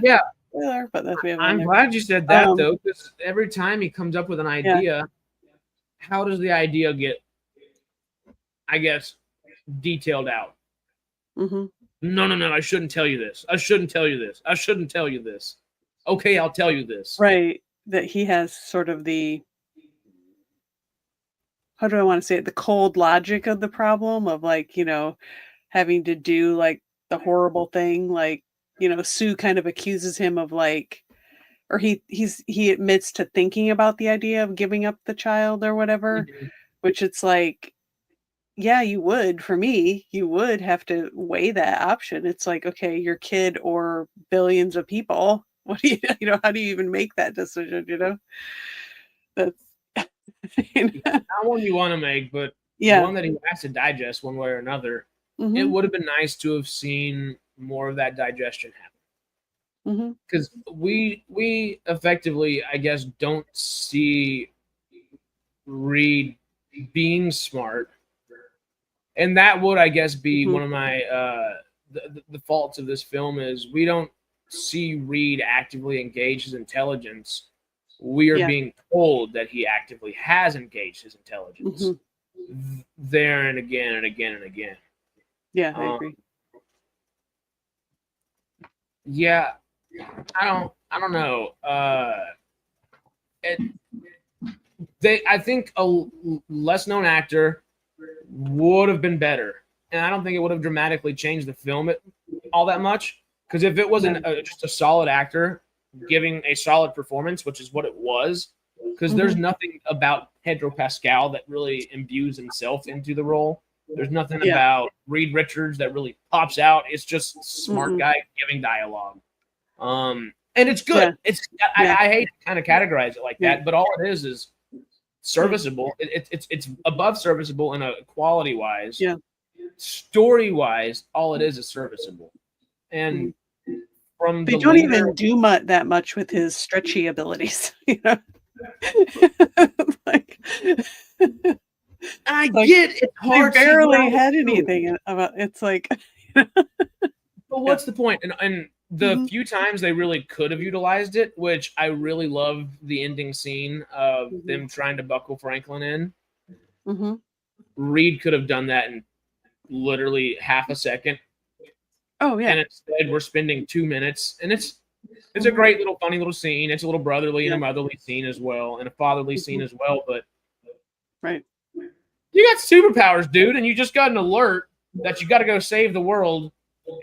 S1: yeah.
S2: But that's,
S1: I'm glad you said that though, because every time he comes up with an idea, how does the idea get, I guess, detailed out?
S2: Mm-hmm.
S1: No, I shouldn't tell you this. I shouldn't tell you this. I shouldn't tell you this. Okay, I'll tell you this.
S2: Right. That he has sort of the, how do I want to say it? The cold logic of the problem of, like, you know, having to do like the horrible thing. Like, you know, Sue kind of accuses him of, like, or he admits to thinking about the idea of giving up the child or whatever, which it's like, yeah, you would. For me, you would have to weigh that option. It's like, okay, your kid or billions of people. What do you know, how do you even make that decision, you know? That's
S1: not one you want to make, but one that he has to digest one way or another. Mm-hmm. It would have been nice to have seen more of that digestion happen. Because we effectively, I guess, don't see Reed being smart. And that would, I guess, be one of my the faults of this film is we don't see Reed actively engage his intelligence. We are being told that he actively has engaged his intelligence there and again and again and again.
S2: Yeah, I agree.
S1: Yeah, I don't know. I think a less known actor would have been better, and I don't think it would have dramatically changed the film all that much. Because if it wasn't just a solid actor giving a solid performance, which is what it was, because there's nothing about Pedro Pascal that really imbues himself into the role. There's nothing about Reed Richards that really pops out. It's just smart guy giving dialogue. And it's good. It's I hate to kind of categorize it like that, but all it is serviceable. It's above serviceable in a quality wise.
S2: Yeah.
S1: Story wise, all it is serviceable. And from
S2: they don't even do that much with his stretchy abilities, you know. Like,
S1: I get it's hard.
S2: They barely had anything about. It's like,
S1: but what's the point? And the few times they really could have utilized it, which I really love the ending scene of them trying to buckle Franklin in. Reed could have done that in literally half a second.
S2: Oh yeah.
S1: And instead we're spending 2 minutes, and it's a great little funny little scene. It's a little brotherly and a motherly scene as well, and a fatherly scene as well. But you got superpowers, dude, and you just got an alert that you got to go save the world.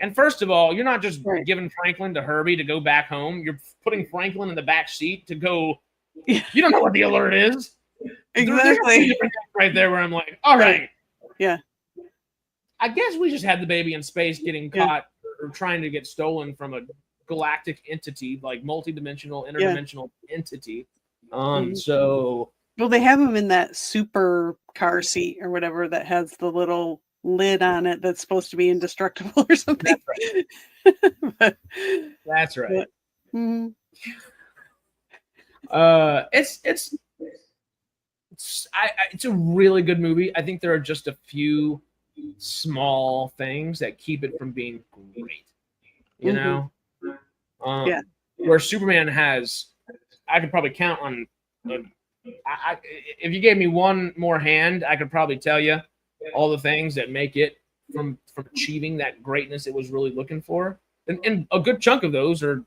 S1: And first of all, you're not just giving Franklin to Herbie to go back home. You're putting Franklin in the back seat to go. You don't know what the alert is.
S2: Exactly.
S1: Right there where I'm like, all right.
S2: Yeah.
S1: I guess we just had the baby in space getting caught or trying to get stolen from a galactic entity, like multidimensional, interdimensional entity. So.
S2: Well, they have him in that super car seat or whatever that has the little lid on it that's supposed to be indestructible or something.
S1: That's right. It's a really good movie. I think there are just a few small things that keep it from being great. You know? Where Superman has, I could probably count on. If you gave me one more hand, I could probably tell you all the things that make it from achieving that greatness it was really looking for. And a good chunk of those are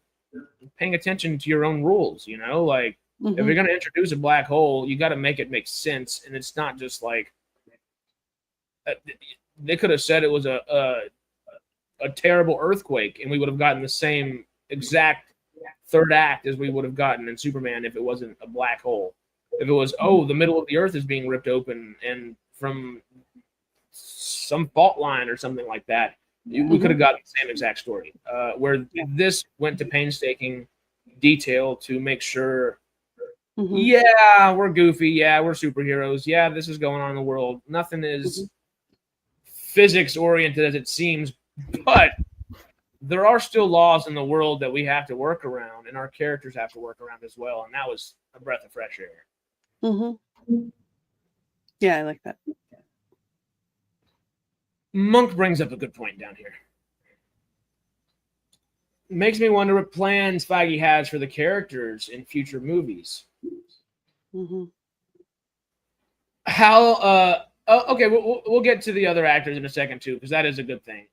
S1: paying attention to your own rules, you know? Like, if you're going to introduce a black hole, you got to make it make sense. And it's not just like, they could have said it was a terrible earthquake, and we would have gotten the same exact third act as we would have gotten in Superman if it wasn't a black hole. If it was, the middle of the earth is being ripped open and from some fault line or something like that, we could have gotten the same exact story. Where this went to painstaking detail to make sure, we're goofy, we're superheroes, this is going on in the world. Nothing is physics oriented as it seems, but there are still laws in the world that we have to work around, and our characters have to work around as well. And that was a breath of fresh air.
S2: Mm-hmm. Yeah, I like that.
S1: Monk brings up a good point down here. Makes me wonder what plans Feige has for the characters in future movies.
S2: Mm-hmm.
S1: How? Okay, we'll get to the other actors in a second too, because that is a good thing.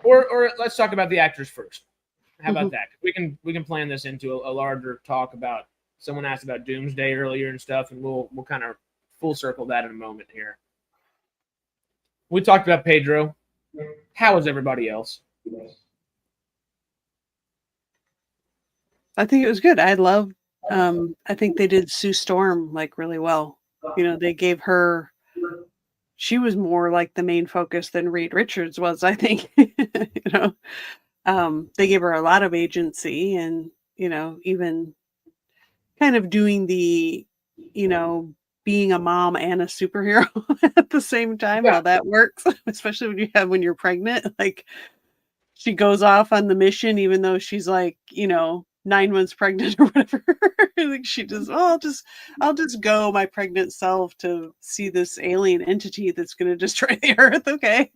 S1: Or let's talk about the actors first. How about that? We can plan this into a larger talk about. Someone asked about Doomsday earlier and stuff, and we'll kind of full circle that in a moment here. We talked about Pedro. How is everybody else?
S2: I think it was good. I love. I think they did Sue Storm like really well. You know, they gave her. She was more like the main focus than Reed Richards was. I think. You know, they gave her a lot of agency, and you know, even kind of doing the, you know, being a mom and a superhero at the same time. How that works, especially when you're pregnant. Like, she goes off on the mission, even though she's like, you know, 9 months pregnant or whatever. Like she just, I'll just go my pregnant self to see this alien entity that's going to destroy the earth. Okay.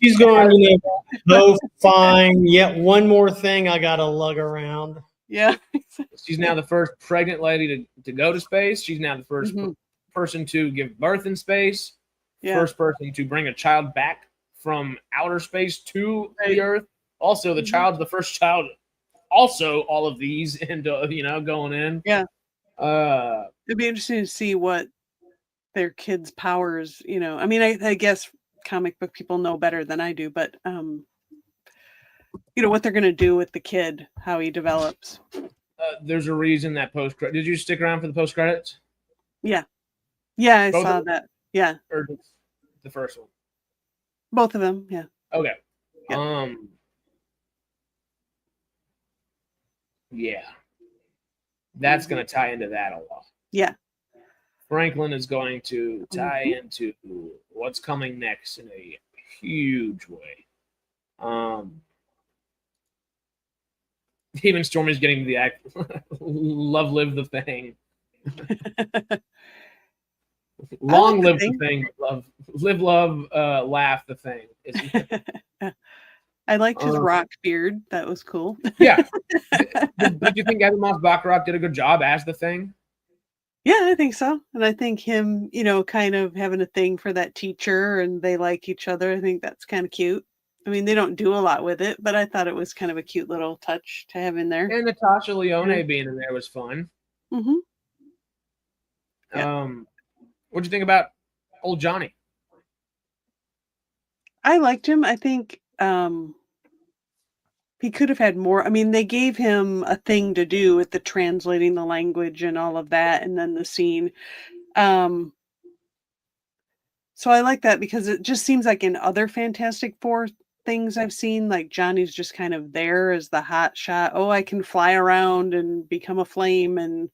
S3: She's going, you know, fine. Yet one more thing I got to lug around.
S2: Yeah.
S1: She's now the first pregnant lady to go to space. She's now the first person to give birth in space. Yeah. First person to bring a child back from outer space to the Earth. Also, the first child. Also, all of these, and you know, going in.
S2: Yeah. It'd be interesting to see what their kids' powers. You know, I mean, I guess comic book people know better than I do, but you know what they're going to do with the kid, how he develops.
S1: There's a reason that post-credit. Did you stick around for the post-credits?
S2: Yeah. Yeah, I saw that. Yeah.
S1: Or the first one?
S2: Both of them, yeah.
S1: Okay. Yeah. Yeah. That's going to tie into that a lot.
S2: Yeah.
S1: Franklin is going to tie into what's coming next in a huge way. Even Stormy's getting the act. Love, live the thing. Long live the thing. Love, laugh the thing.
S2: I liked his rock beard. That was cool.
S1: Yeah. Did you think Evan Moss Baccarat did a good job as the thing?
S2: Yeah, I think so. And I think him, you know, kind of having a thing for that teacher and they like each other. I think that's kind of cute. I mean, they don't do a lot with it, but I thought it was kind of a cute little touch to have in there.
S1: And Natasha Lyonne being in there was fun.
S2: Mm-hmm. Yeah.
S1: What'd you think about old Johnny?
S2: I liked him. I think he could have had more. I mean, they gave him a thing to do with the translating the language and all of that, and then the scene. So I like that because it just seems like in other Fantastic Four things I've seen, like Johnny's just kind of there as the hot shot. Oh, I can fly around and become a flame, and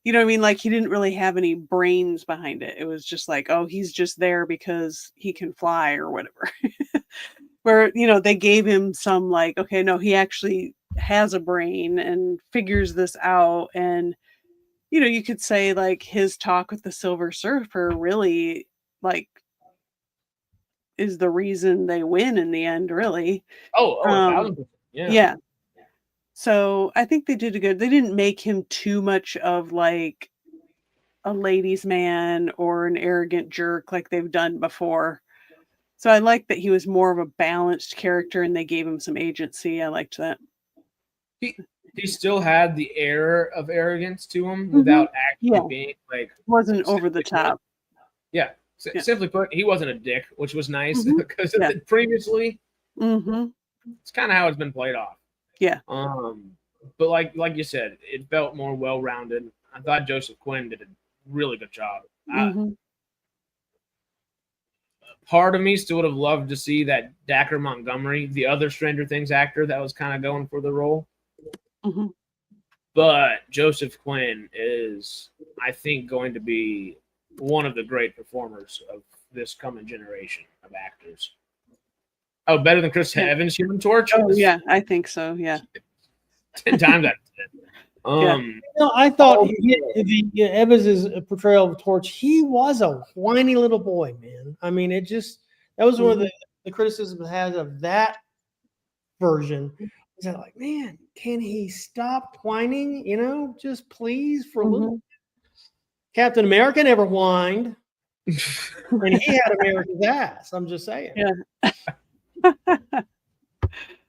S2: you know what I mean? Like he didn't really have any brains behind it. It was just like, oh, he's just there because he can fly or whatever. Where, you know, they gave him some like, okay, no, he actually has a brain and figures this out. And, you know, you could say like his talk with the Silver Surfer really like is the reason they win in the end, really.
S1: Oh, 1,000%. Yeah.
S2: Yeah. So I think they did a good. They didn't make him too much of like a ladies' man or an arrogant jerk like they've done before. So I like that he was more of a balanced character and they gave him some agency. I liked that.
S1: He still had the air of arrogance to him without actually being like
S2: wasn't over the top.
S1: Yeah. Simply put, he wasn't a dick, which was nice because previously it's kind of how it's been played off.
S2: Yeah.
S1: But like you said, it felt more well-rounded. I thought Joseph Quinn did a really good job. Part of me still would have loved to see that Dacker Montgomery, the other Stranger Things actor that was kind of going for the role. But Joseph Quinn is, I think, going to be one of the great performers of this coming generation of actors. Oh, better than Chris Evans' Human Torch?
S2: Oh yeah, I think so. Yeah.
S1: 10 times out of 10.
S3: I thought Evans' portrayal of Torch, he was a whiny little boy, man. I mean, that was one of the criticisms it has of that version. Is that like, man, can he stop whining? Just please for a little. Captain America never whined, and he had America's ass. I'm just saying.
S2: Yeah.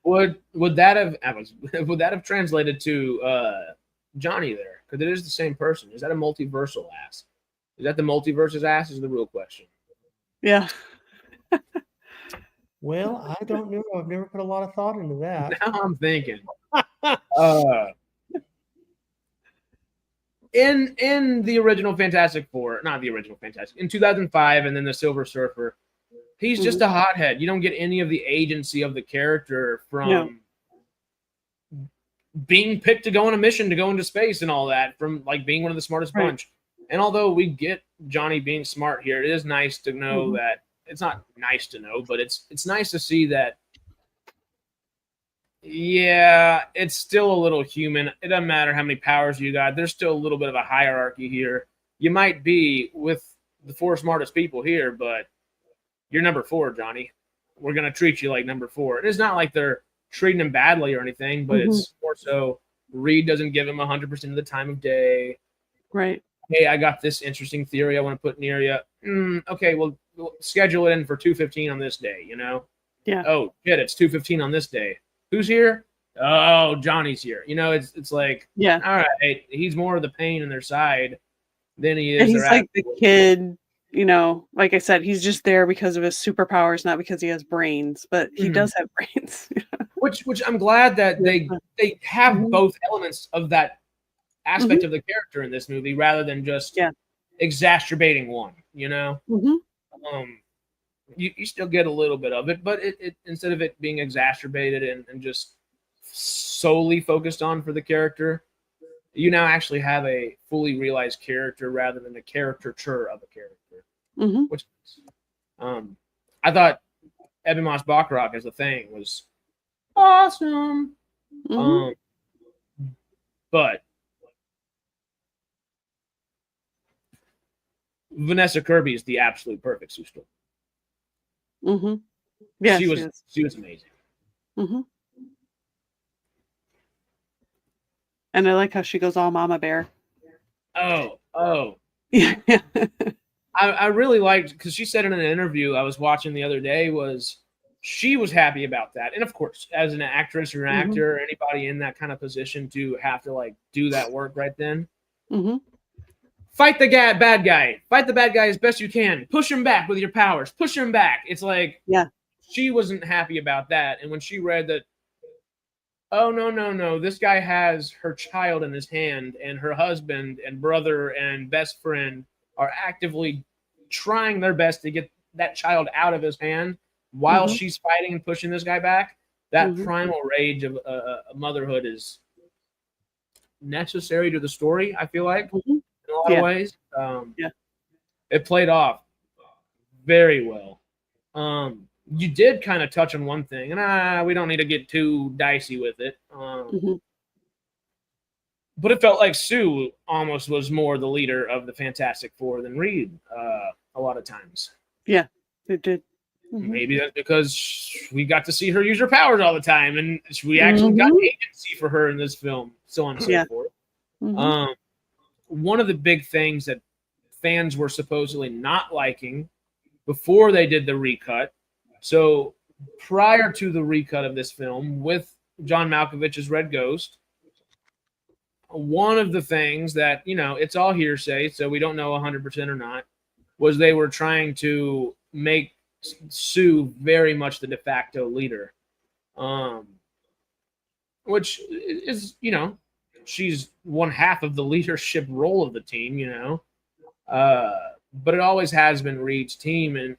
S1: Would that have translated to Johnny there? Because it is the same person. Is that a multiversal ass? Is that the multiverse's ass? Is the real question.
S2: Yeah.
S3: Well, I don't know. I've never put a lot of thought into that.
S1: Now I'm thinking. In the original Fantastic Four, not the original Fantastic, in 2005, and then the Silver Surfer, he's just a hothead. You don't get any of the agency of the character from being picked to go on a mission to go into space and all that, from like being one of the smartest bunch. And although we get Johnny being smart here, it is nice to know that it's not nice to know, but it's nice to see that. Yeah, it's still a little human. It doesn't matter how many powers you got. There's still a little bit of a hierarchy here. You might be with the 4 smartest people here, but you're number 4, Johnny. We're going to treat you like number 4. And it's not like they're treating him badly or anything, but it's more so Reed doesn't give him 100% of the time of day.
S2: Right.
S1: Hey, I got this interesting theory I want to put near you. Okay, well, we'll schedule it in for 2:15 on this day,
S2: Yeah.
S1: Oh, shit, it's 2:15 on this day. Who's here? Oh, Johnny's here. It's like,
S2: yeah.
S1: All right, he's more of the pain in their side than he is.
S2: And he's like the kid, like I said, he's just there because of his superpowers, not because he has brains, but he does have brains.
S1: Which I'm glad that they have both elements of that aspect of the character in this movie, rather than just exacerbating one. You still get a little bit of it, but it instead of it being exacerbated and just solely focused on for the character, you now actually have a fully realized character rather than a caricature of a character. Which I thought Ebon Moss-Bachrach as a thing was awesome. But Vanessa Kirby is the absolute perfect Sue Storm.
S2: Yeah,
S1: she was amazing.
S2: And I like how she goes all mama bear.
S1: Oh.
S2: Yeah.
S1: I really liked, because she said in an interview I was watching the other day, was she was happy about that. And of course, as an actress or an actor or anybody in that kind of position to have to like do that work right then. Fight the bad guy. Fight the bad guy as best you can. Push him back with your powers. Push him back. It's like, she wasn't happy about that. And when she read that, oh, no, this guy has her child in his hand, and her husband and brother and best friend are actively trying their best to get that child out of his hand while she's fighting and pushing this guy back, that primal rage of motherhood is necessary to the story, I feel like. In a lot of ways. It played off very well. You did kind of touch on one thing, and we don't need to get too dicey with it. But it felt like Sue almost was more the leader of the Fantastic Four than Reed a lot of times. Yeah,
S2: it did.
S1: Maybe that's because we got to see her use her powers all the time, and we actually got agency for her in this film, so on and so forth. One of the big things that fans were supposedly not liking before they did the recut. So prior to the recut of this film with John Malkovich's Red Ghost, one of the things that, it's all hearsay, so we don't know 100% or not, was they were trying to make Sue very much the de facto leader. Which is, she's one half of the leadership role of the team, but it always has been Reed's team, and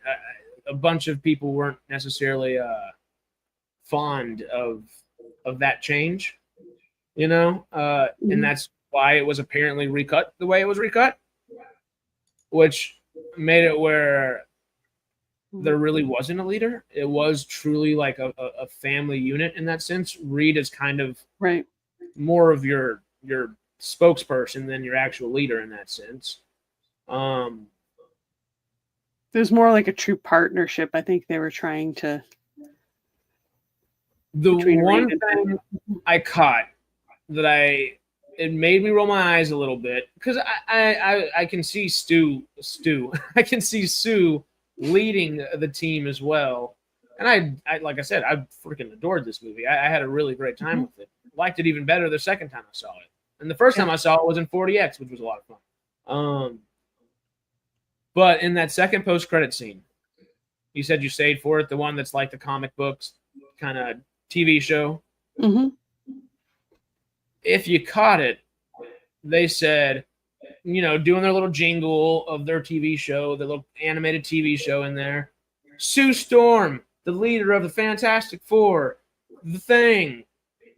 S1: a bunch of people weren't necessarily fond of that change, and that's why it was apparently recut the way it was recut, which made it where there really wasn't a leader. It was truly like a family unit in that sense. Reed is kind of more of your spokesperson than your actual leader in that sense.
S2: There's more like a true partnership. I think they were trying to.
S1: The one thing I caught that it made me roll my eyes a little bit because I can see Stu I can see Sue leading the team as well, and I like I said, I freaking adored this movie. I had a really great time with it. Liked it even better the second time I saw it, and the first time I saw it was in 40X, which was a lot of fun. But in that second post-credit scene, you said you stayed for it, the one that's like the comic books kind of TV show. If you caught it, they said, doing their little jingle of their TV show, the little animated TV show in there. Sue Storm, the leader of the Fantastic Four, the Thing,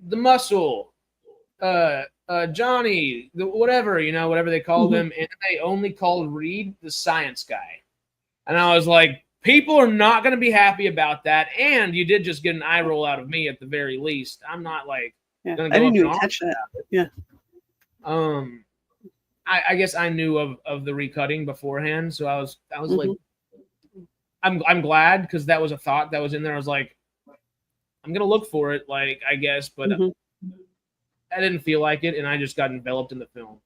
S1: the Muscle, Johnny, whatever they called him, and they only called Reed the science guy. And I was like, people are not going to be happy about that. And you did just get an eye roll out of me at the very least. I'm not like
S2: going to go. I didn't even catch that. Yeah.
S1: I guess I knew of the recutting beforehand, so I was like, I'm glad because that was a thought that was in there. I was like, I'm gonna look for it, like I guess, but I didn't feel like it, and I just got enveloped in the film,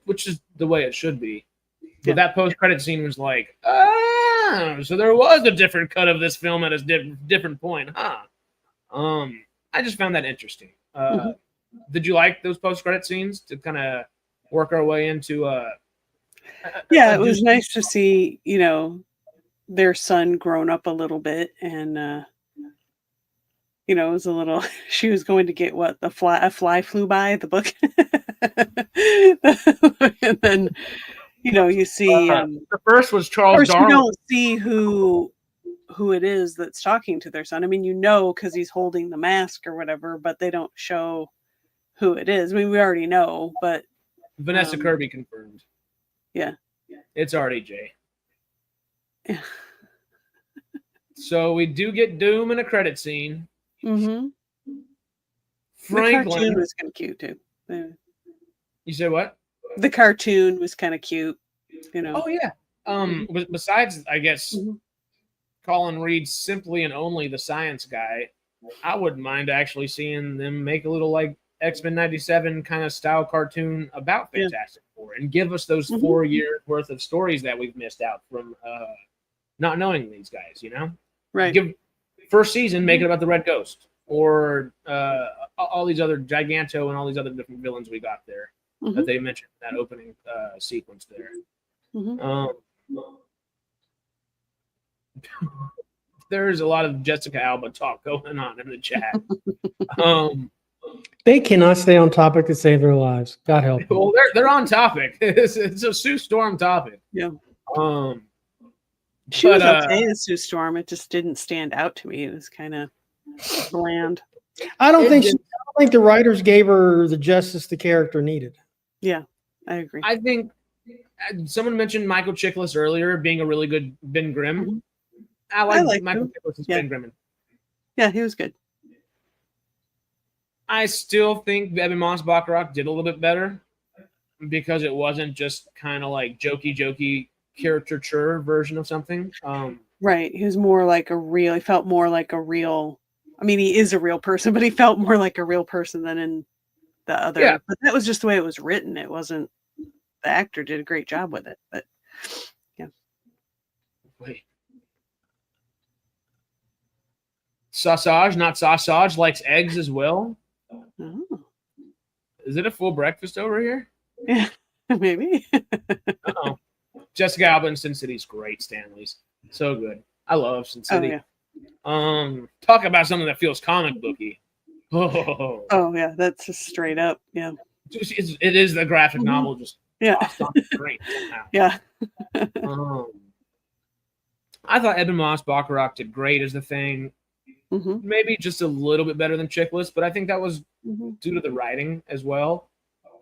S1: which is the way it should be. But that post-credit scene was like, so there was a different cut of this film at a different point, huh? I just found that interesting. Did you like those post-credit scenes to kind of work our way into?
S2: It was nice to see, their son grown up a little bit, and it was a little. She was going to get a fly flew by the book, and then you see
S1: the first was Charles Darwin.
S2: You don't see who it is that's talking to their son. I mean, because he's holding the mask or whatever, but they don't show who it is. I mean, we already know, but
S1: Vanessa Kirby confirmed.
S2: Yeah,
S1: it's RDJ. Yeah. So we do get Doom in a credit scene.
S2: Franklin, the cartoon was kind of cute too.
S1: You said what?
S2: The cartoon was kind of cute.
S1: Oh yeah. Besides, I guess calling Reed simply and only the science guy, I wouldn't mind actually seeing them make a little like X-Men 97 kind of style cartoon about Fantastic Four and give us those 4 years worth of stories that we've missed out from not knowing these guys,
S2: Right.
S1: Give first season, make it about the Red Ghost or all these other Giganto and all these other different villains we got there that they mentioned in that opening sequence there. There's a lot of Jessica Alba talk going on in the chat.
S3: They cannot stay on topic to save their lives. God help them.
S1: Well, they're on topic. It's a Sue Storm topic.
S2: Yeah. She was okay as Sue Storm. It just didn't stand out to me. It was kind of bland.
S3: I don't think the writers gave her the justice the character needed.
S2: Yeah, I agree.
S1: I think someone mentioned Michael Chiklis earlier being a really good Ben Grimm. I like Michael Chiklis as Ben Grimm.
S2: Yeah, he was good.
S1: I still think Evan Moss-Bachrach did a little bit better because it wasn't just kind of like jokey caricature version of something.
S2: Right. He was more like he felt more like a real, I mean, he is a real person, but he felt more like a real person than in the other. Yeah. But that was just the way it was written. It wasn't, the actor did a great job with it, but yeah.
S1: Wait. Sausage, not sausage, likes eggs as well.
S2: Oh.
S1: Is it a full breakfast over here?
S2: Yeah, maybe.
S1: Uh-oh. Jessica Alba in Sin City's great. Stanley's so good. I love Sin City.
S2: Oh, yeah.
S1: Talk about something that feels comic booky.
S2: Oh yeah, that's just straight up. Yeah,
S1: it is the graphic novel. Just great.
S2: Yeah.
S1: I thought Evan Moss-Bachrach did great as the Thing. Maybe just a little bit better than Chiklis, but I think that was due to the writing as well.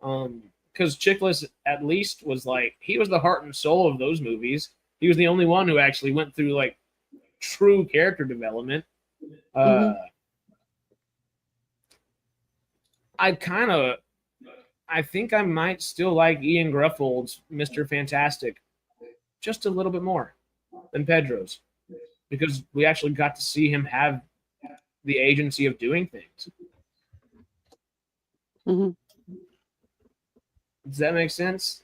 S1: Because Chiklis at least was like, he was the heart and soul of those movies. He was the only one who actually went through like true character development. I think I might still like Ian Gruffold's Mr. Fantastic just a little bit more than Pedro's, because we actually got to see him have the agency of doing things. Does that make sense?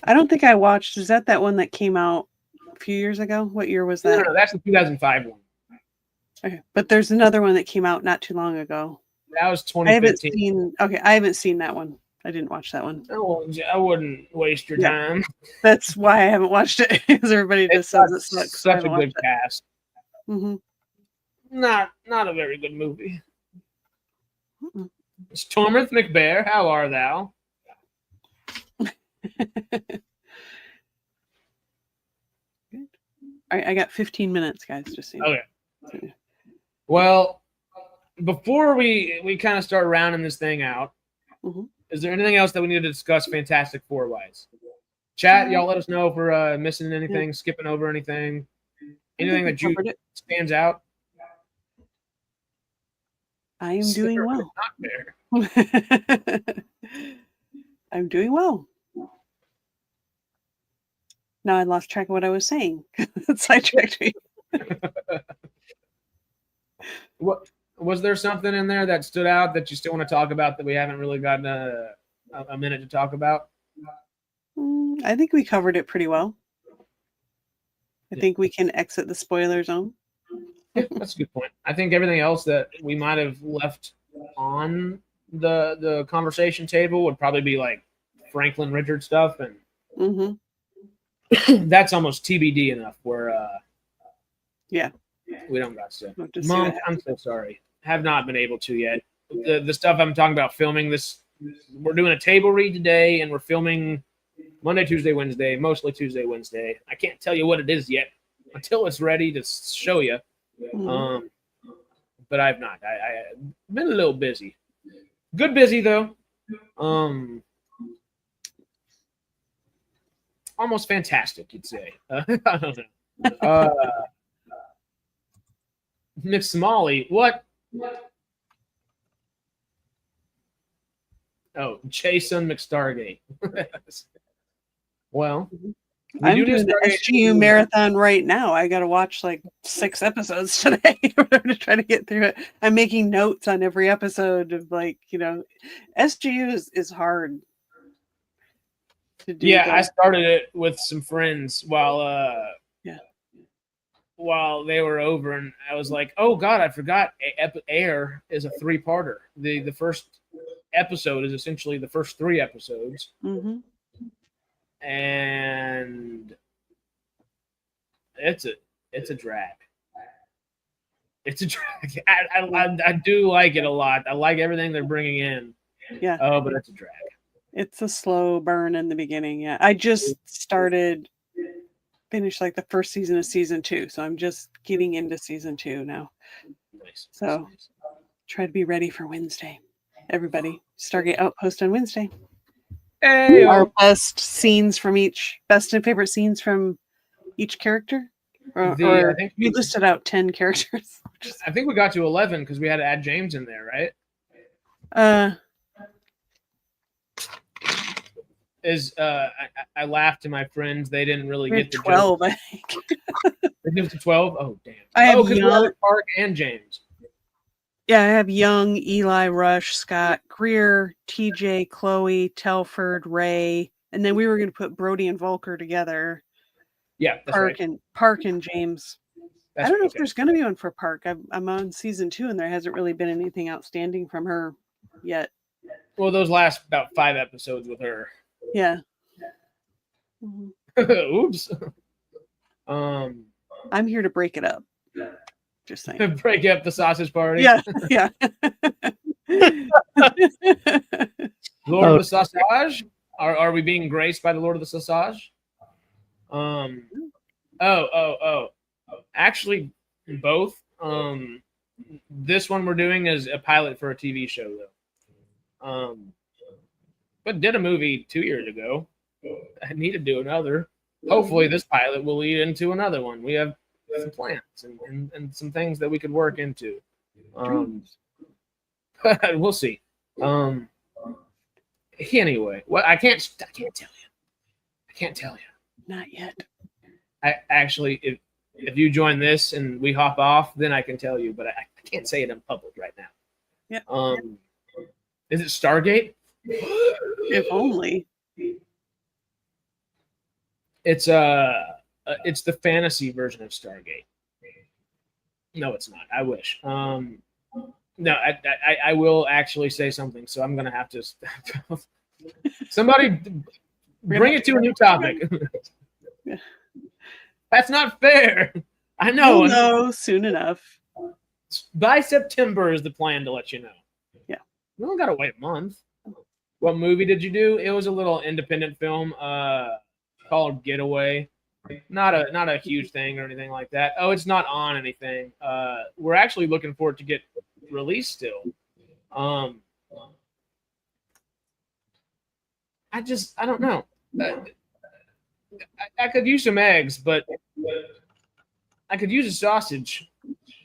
S2: I don't think I watched. Is that one that came out a few years ago? What year was that?
S1: No, that's the 2005 one.
S2: Okay, but there's another one that came out not too long ago.
S1: That was 2015.
S2: I haven't seen that one. I didn't watch that one.
S1: I wouldn't waste your time.
S2: That's why I haven't watched it, because everybody just says it sucks.
S1: Such a good cast.
S2: Mm-hmm.
S1: Not a very good movie. Stormith McBear, how are thou?
S2: I got 15 minutes, guys. Just so you know.
S1: Okay. Well, before we kind of start rounding this thing out, is there anything else that we need to discuss Fantastic Four wise? Chat, y'all let us know if we're missing anything, skipping over anything, anything that you stands out.
S2: I am doing well. I'm doing well. Now I lost track of what I was saying. Sidetracked me.
S1: What was there something in there that stood out that you still want to talk about that we haven't really gotten a minute to talk about?
S2: I think we covered it pretty well. I think we can exit the spoiler zone.
S1: Yeah, that's a good point. I think everything else that we might have left on the conversation table would probably be like Franklin Richard stuff, and that's almost TBD enough where we don't got to. Monk, I'm so sorry. Have not been able to yet. The stuff I'm talking about filming this, we're doing a table read today, and we're filming Monday, Tuesday, Wednesday, mostly Tuesday, Wednesday. I can't tell you what it is yet until it's ready to show you. But I've not. I've been a little busy. Good busy though. Almost fantastic, you'd say. I don't know. Miss Smalley, what? Oh, Jason McStargate. Well,
S2: I'm doing the SGU marathon right now. I got to watch like 6 episodes today to try to get through it. I'm making notes on every episode of SGU is hard to do.
S1: Yeah, I started it with some friends while they were over, and I was like, oh God, I forgot Air is a 3-parter. The first episode is essentially the first 3 episodes. And it's a drag. It's a drag. I do like it a lot. I like everything they're bringing in.
S2: Yeah.
S1: Oh, but it's a drag.
S2: It's a slow burn in the beginning. Yeah. I just finished like the first season of season 2. So I'm just getting into season 2 now.
S1: Nice.
S2: So try to be ready for Wednesday. Everybody, Stargate Outpost on Wednesday.
S1: Hey,
S2: our best and favorite scenes from each character. Or I think we listed out 10 characters.
S1: I think we got to 11 because we had to add James in there, right? I laughed to my friends. They didn't really get the
S2: 12.
S1: Joke.
S2: I think.
S1: They give it to 12. Oh damn!
S2: Because
S1: we have Park and James.
S2: Yeah, I have Young, Eli, Rush, Scott, Greer, TJ, Chloe, Telford, Ray, and then we were going to put Brody and Volker together.
S1: Yeah, that's
S2: Park and James. I don't know if there's going to be one for Park. I'm on season 2, and there hasn't really been anything outstanding from her yet.
S1: Well, those last about 5 episodes with her.
S2: Yeah.
S1: Oops.
S2: I'm here to break it up. Just saying.
S1: Break up the sausage party.
S2: Yeah.
S1: Lord of the Sausage? Are we being graced by the Lord of the Sausage? Actually, both. This one we're doing is a pilot for a TV show, though. But did a movie 2 years ago. I need to do another. hopefully this pilot will lead into another one. We have some plans and some things that we could work into. We'll see. Anyway, well, I can't tell you. I can't tell you.
S2: Not yet.
S1: I actually, if you join this and we hop off, then I can tell you. But I can't say it in public right now.
S2: Yeah.
S1: Is it Stargate?
S2: If only.
S1: It's the fantasy version of Stargate. No, it's not. I wish. No, I will actually say something, so I'm gonna have to. Somebody bring it to a new topic. That's not fair. I know.
S2: We'll know soon enough.
S1: By September is the plan to let you know.
S2: Yeah.
S1: We only gotta wait a month. What movie did you do? It was a little independent film called Getaway. Not a huge thing or anything like that. Oh, it's not on anything. We're actually looking for it to get released still. I don't know. I could use some eggs, but I could use a sausage.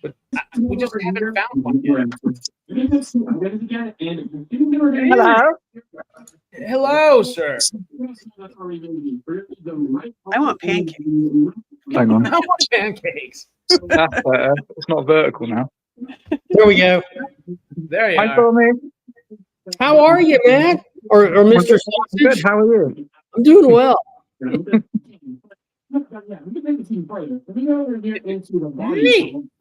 S1: But we just haven't found one yet.
S2: Hello.
S1: Hello, sir.
S2: I want pancakes.
S4: Hang on.
S1: I want pancakes.
S4: That's better. It's not vertical now.
S3: There we go.
S1: There you
S4: Hi,
S1: are.
S4: Stormy.
S3: How are you, Matt? Or Mr.
S4: Good.
S3: Sausage?
S4: How are you?
S3: I'm doing well.
S1: The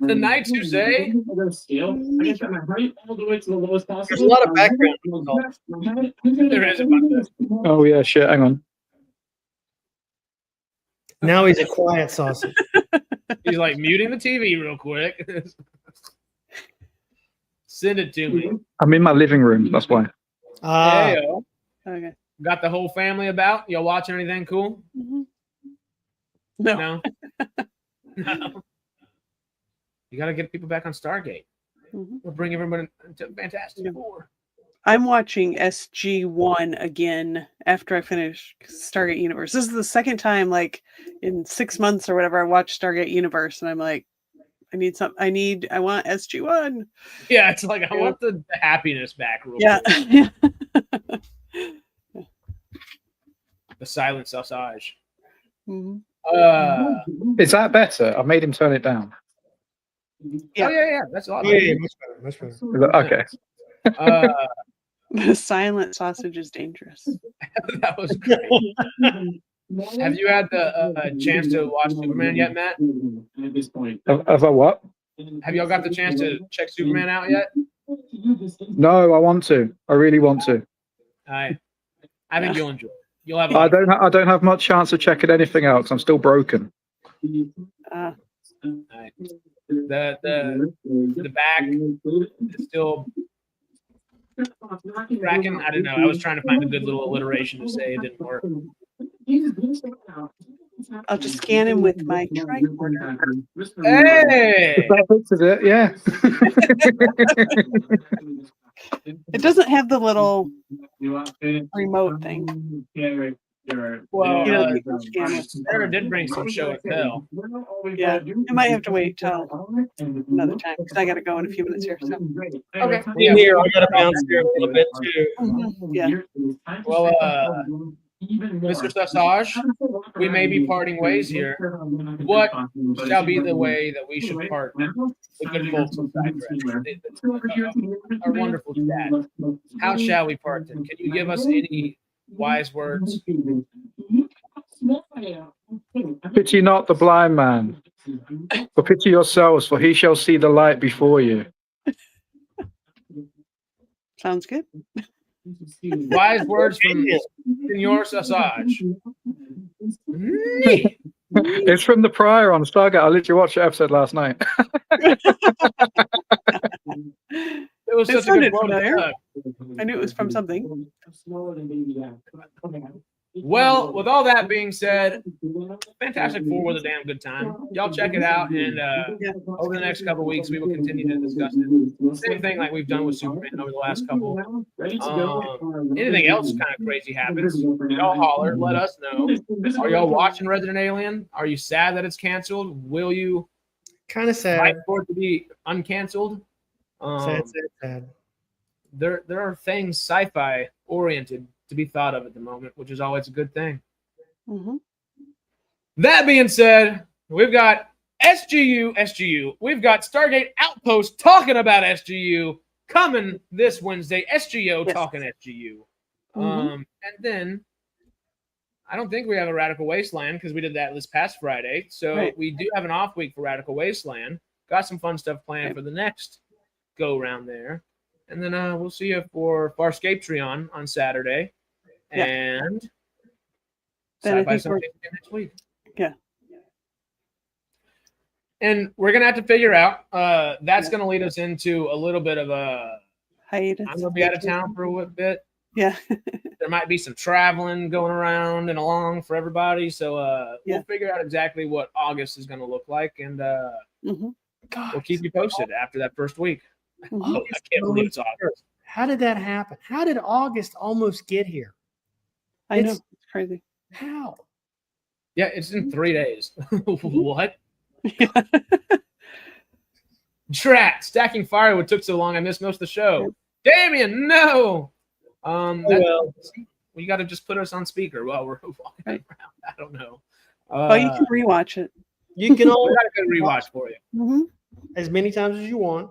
S1: nights you say?
S3: There's a lot of background.
S1: There is about this.
S4: Oh, yeah, shit. Hang on.
S3: Now he's a quiet sausage.
S1: He's like muting the TV real quick. Send it to me.
S4: I'm in my living room. That's why.
S1: Hey, yo.
S2: Okay.
S1: Got the whole family about? Y'all watching anything cool?
S2: Mm-hmm. No.
S1: No. No. You got to get people back on Stargate.
S2: Mm-hmm.
S1: We'll bring everyone to Fantastic Four.
S2: I'm watching SG-1 again after I finish Stargate Universe. This is the second time, like in 6 months or whatever, I watched Stargate Universe, and I'm like, I want SG-1.
S1: Yeah, it's like I want the happiness back real
S2: Yeah.
S1: quick. The silent sausage.
S2: Mm-hmm.
S4: Is that better? I made him turn it down.
S2: Yeah.
S1: Oh yeah, that's a lot.
S3: Yeah, much better, much better.
S4: Is that, okay.
S2: The silent sausage is dangerous.
S1: That was great. Have you had the chance to watch Superman yet, Matt?
S4: Have I what?
S1: Have y'all got the chance to check Superman out yet?
S4: No, I want to. I really want to.
S1: I think you'll enjoy it. You'll have.
S4: I don't have much chance of checking anything else. I'm still broken.
S1: Right. The back is still cracking. I don't know. I was trying to find a good little alliteration to say it didn't work.
S2: I'll just scan him with my tricorder.
S1: Hey!
S4: That fixes it, yeah.
S2: It doesn't have the little remote thing.
S1: Well,
S2: You know, you can scan it.
S1: Sarah did bring some show and tell.
S2: Yeah, I might have to wait till another time because I got to go in a few minutes here. So.
S1: Okay.
S3: In here, I got to bounce here a little bit too.
S2: Mm-hmm. Yeah.
S1: Well, Mr. Sausage, we may be parting ways here. What shall be the way that we should part? The good folks of SciTrek, our wonderful chat. How shall we part then? Can you give us any wise words?
S4: Pity not the blind man, but pity yourselves, for he shall see the light before you.
S2: Sounds good.
S1: Wise words from Senor Sausage.
S4: It's from the prior on Stargate. I literally watched the episode last night.
S1: It was such a good quote.
S2: I knew it was from something.
S1: Well, with all that being said, Fantastic Four was a damn good time. Y'all check it out, and over the next couple of weeks, we will continue to discuss it. Same thing like we've done with Superman over the last couple. Anything else kind of crazy happens, y'all holler, let us know. Are y'all watching Resident Alien? Are you sad that it's canceled? Will you
S3: Kind of
S1: fight
S3: sad.
S1: for it to be uncanceled?
S3: Sad.
S1: There are things sci-fi oriented to be thought of at the moment, which is always a good thing.
S2: Mm-hmm.
S1: That being said, we've got SGU. We've got Stargate Outpost talking about SGU coming this Wednesday. SGO talking SGU. And then I don't think we have a Radical Wasteland because we did that this past Friday. So we do have an off week for Radical Wasteland. Got some fun stuff planned for the next go round there. And then we'll see you for Farscape Treon on Saturday. And Sci-Fi Sunday next week.
S2: Yeah.
S1: And we're going to have to figure out, that's going to lead us into a little bit of a
S2: hiatus.
S1: I'm going to be out of town for a bit.
S2: Yeah.
S1: There might be some traveling going around and along for everybody. So we'll figure out exactly what August is going to look like. And we'll keep you posted after that first week. Oh, I can't believe it's August.
S3: How did that happen? How did August almost get here?
S2: I know. It's crazy.
S3: How?
S1: Yeah, it's in 3 days. What? Drat, stacking firewood took so long I missed most of the show. Damien, no. You got to just put us on speaker while we're walking around. I don't know.
S2: You can rewatch it.
S3: You can
S1: always got a good rewatch for you.
S3: As many times as you want.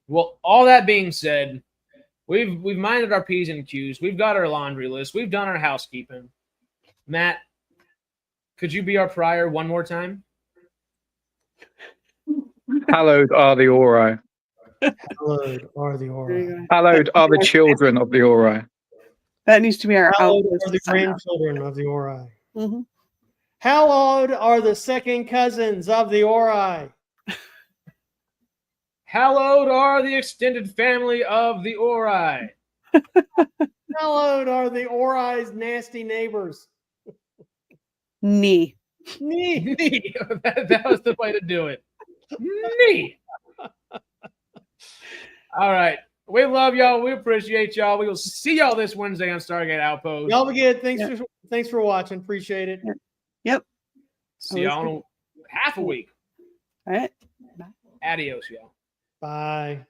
S1: Well, all that being said, we've minded our P's and Q's. We've got our laundry list. We've done our housekeeping. Matt, could you be our prior one more time?
S4: Hallowed are the Ori.
S3: Hallowed are the Ori.
S4: Hallowed are the children of the Ori.
S2: That needs to be our
S3: Hallowed are the grandchildren of the Ori. Hallowed are the second cousins of the Ori.
S1: Hallowed are the extended family of the Ori.
S3: Hallowed are the Ori's nasty neighbors.
S2: Knee.
S1: That was the way to do it. Knee. All right. We love y'all. We appreciate y'all. We will see y'all this Wednesday on Stargate Outpost.
S3: Y'all be good. Thanks for watching. Appreciate it.
S2: Yep.
S1: See y'all in half a week.
S2: All right.
S1: Adios, y'all.
S3: Bye.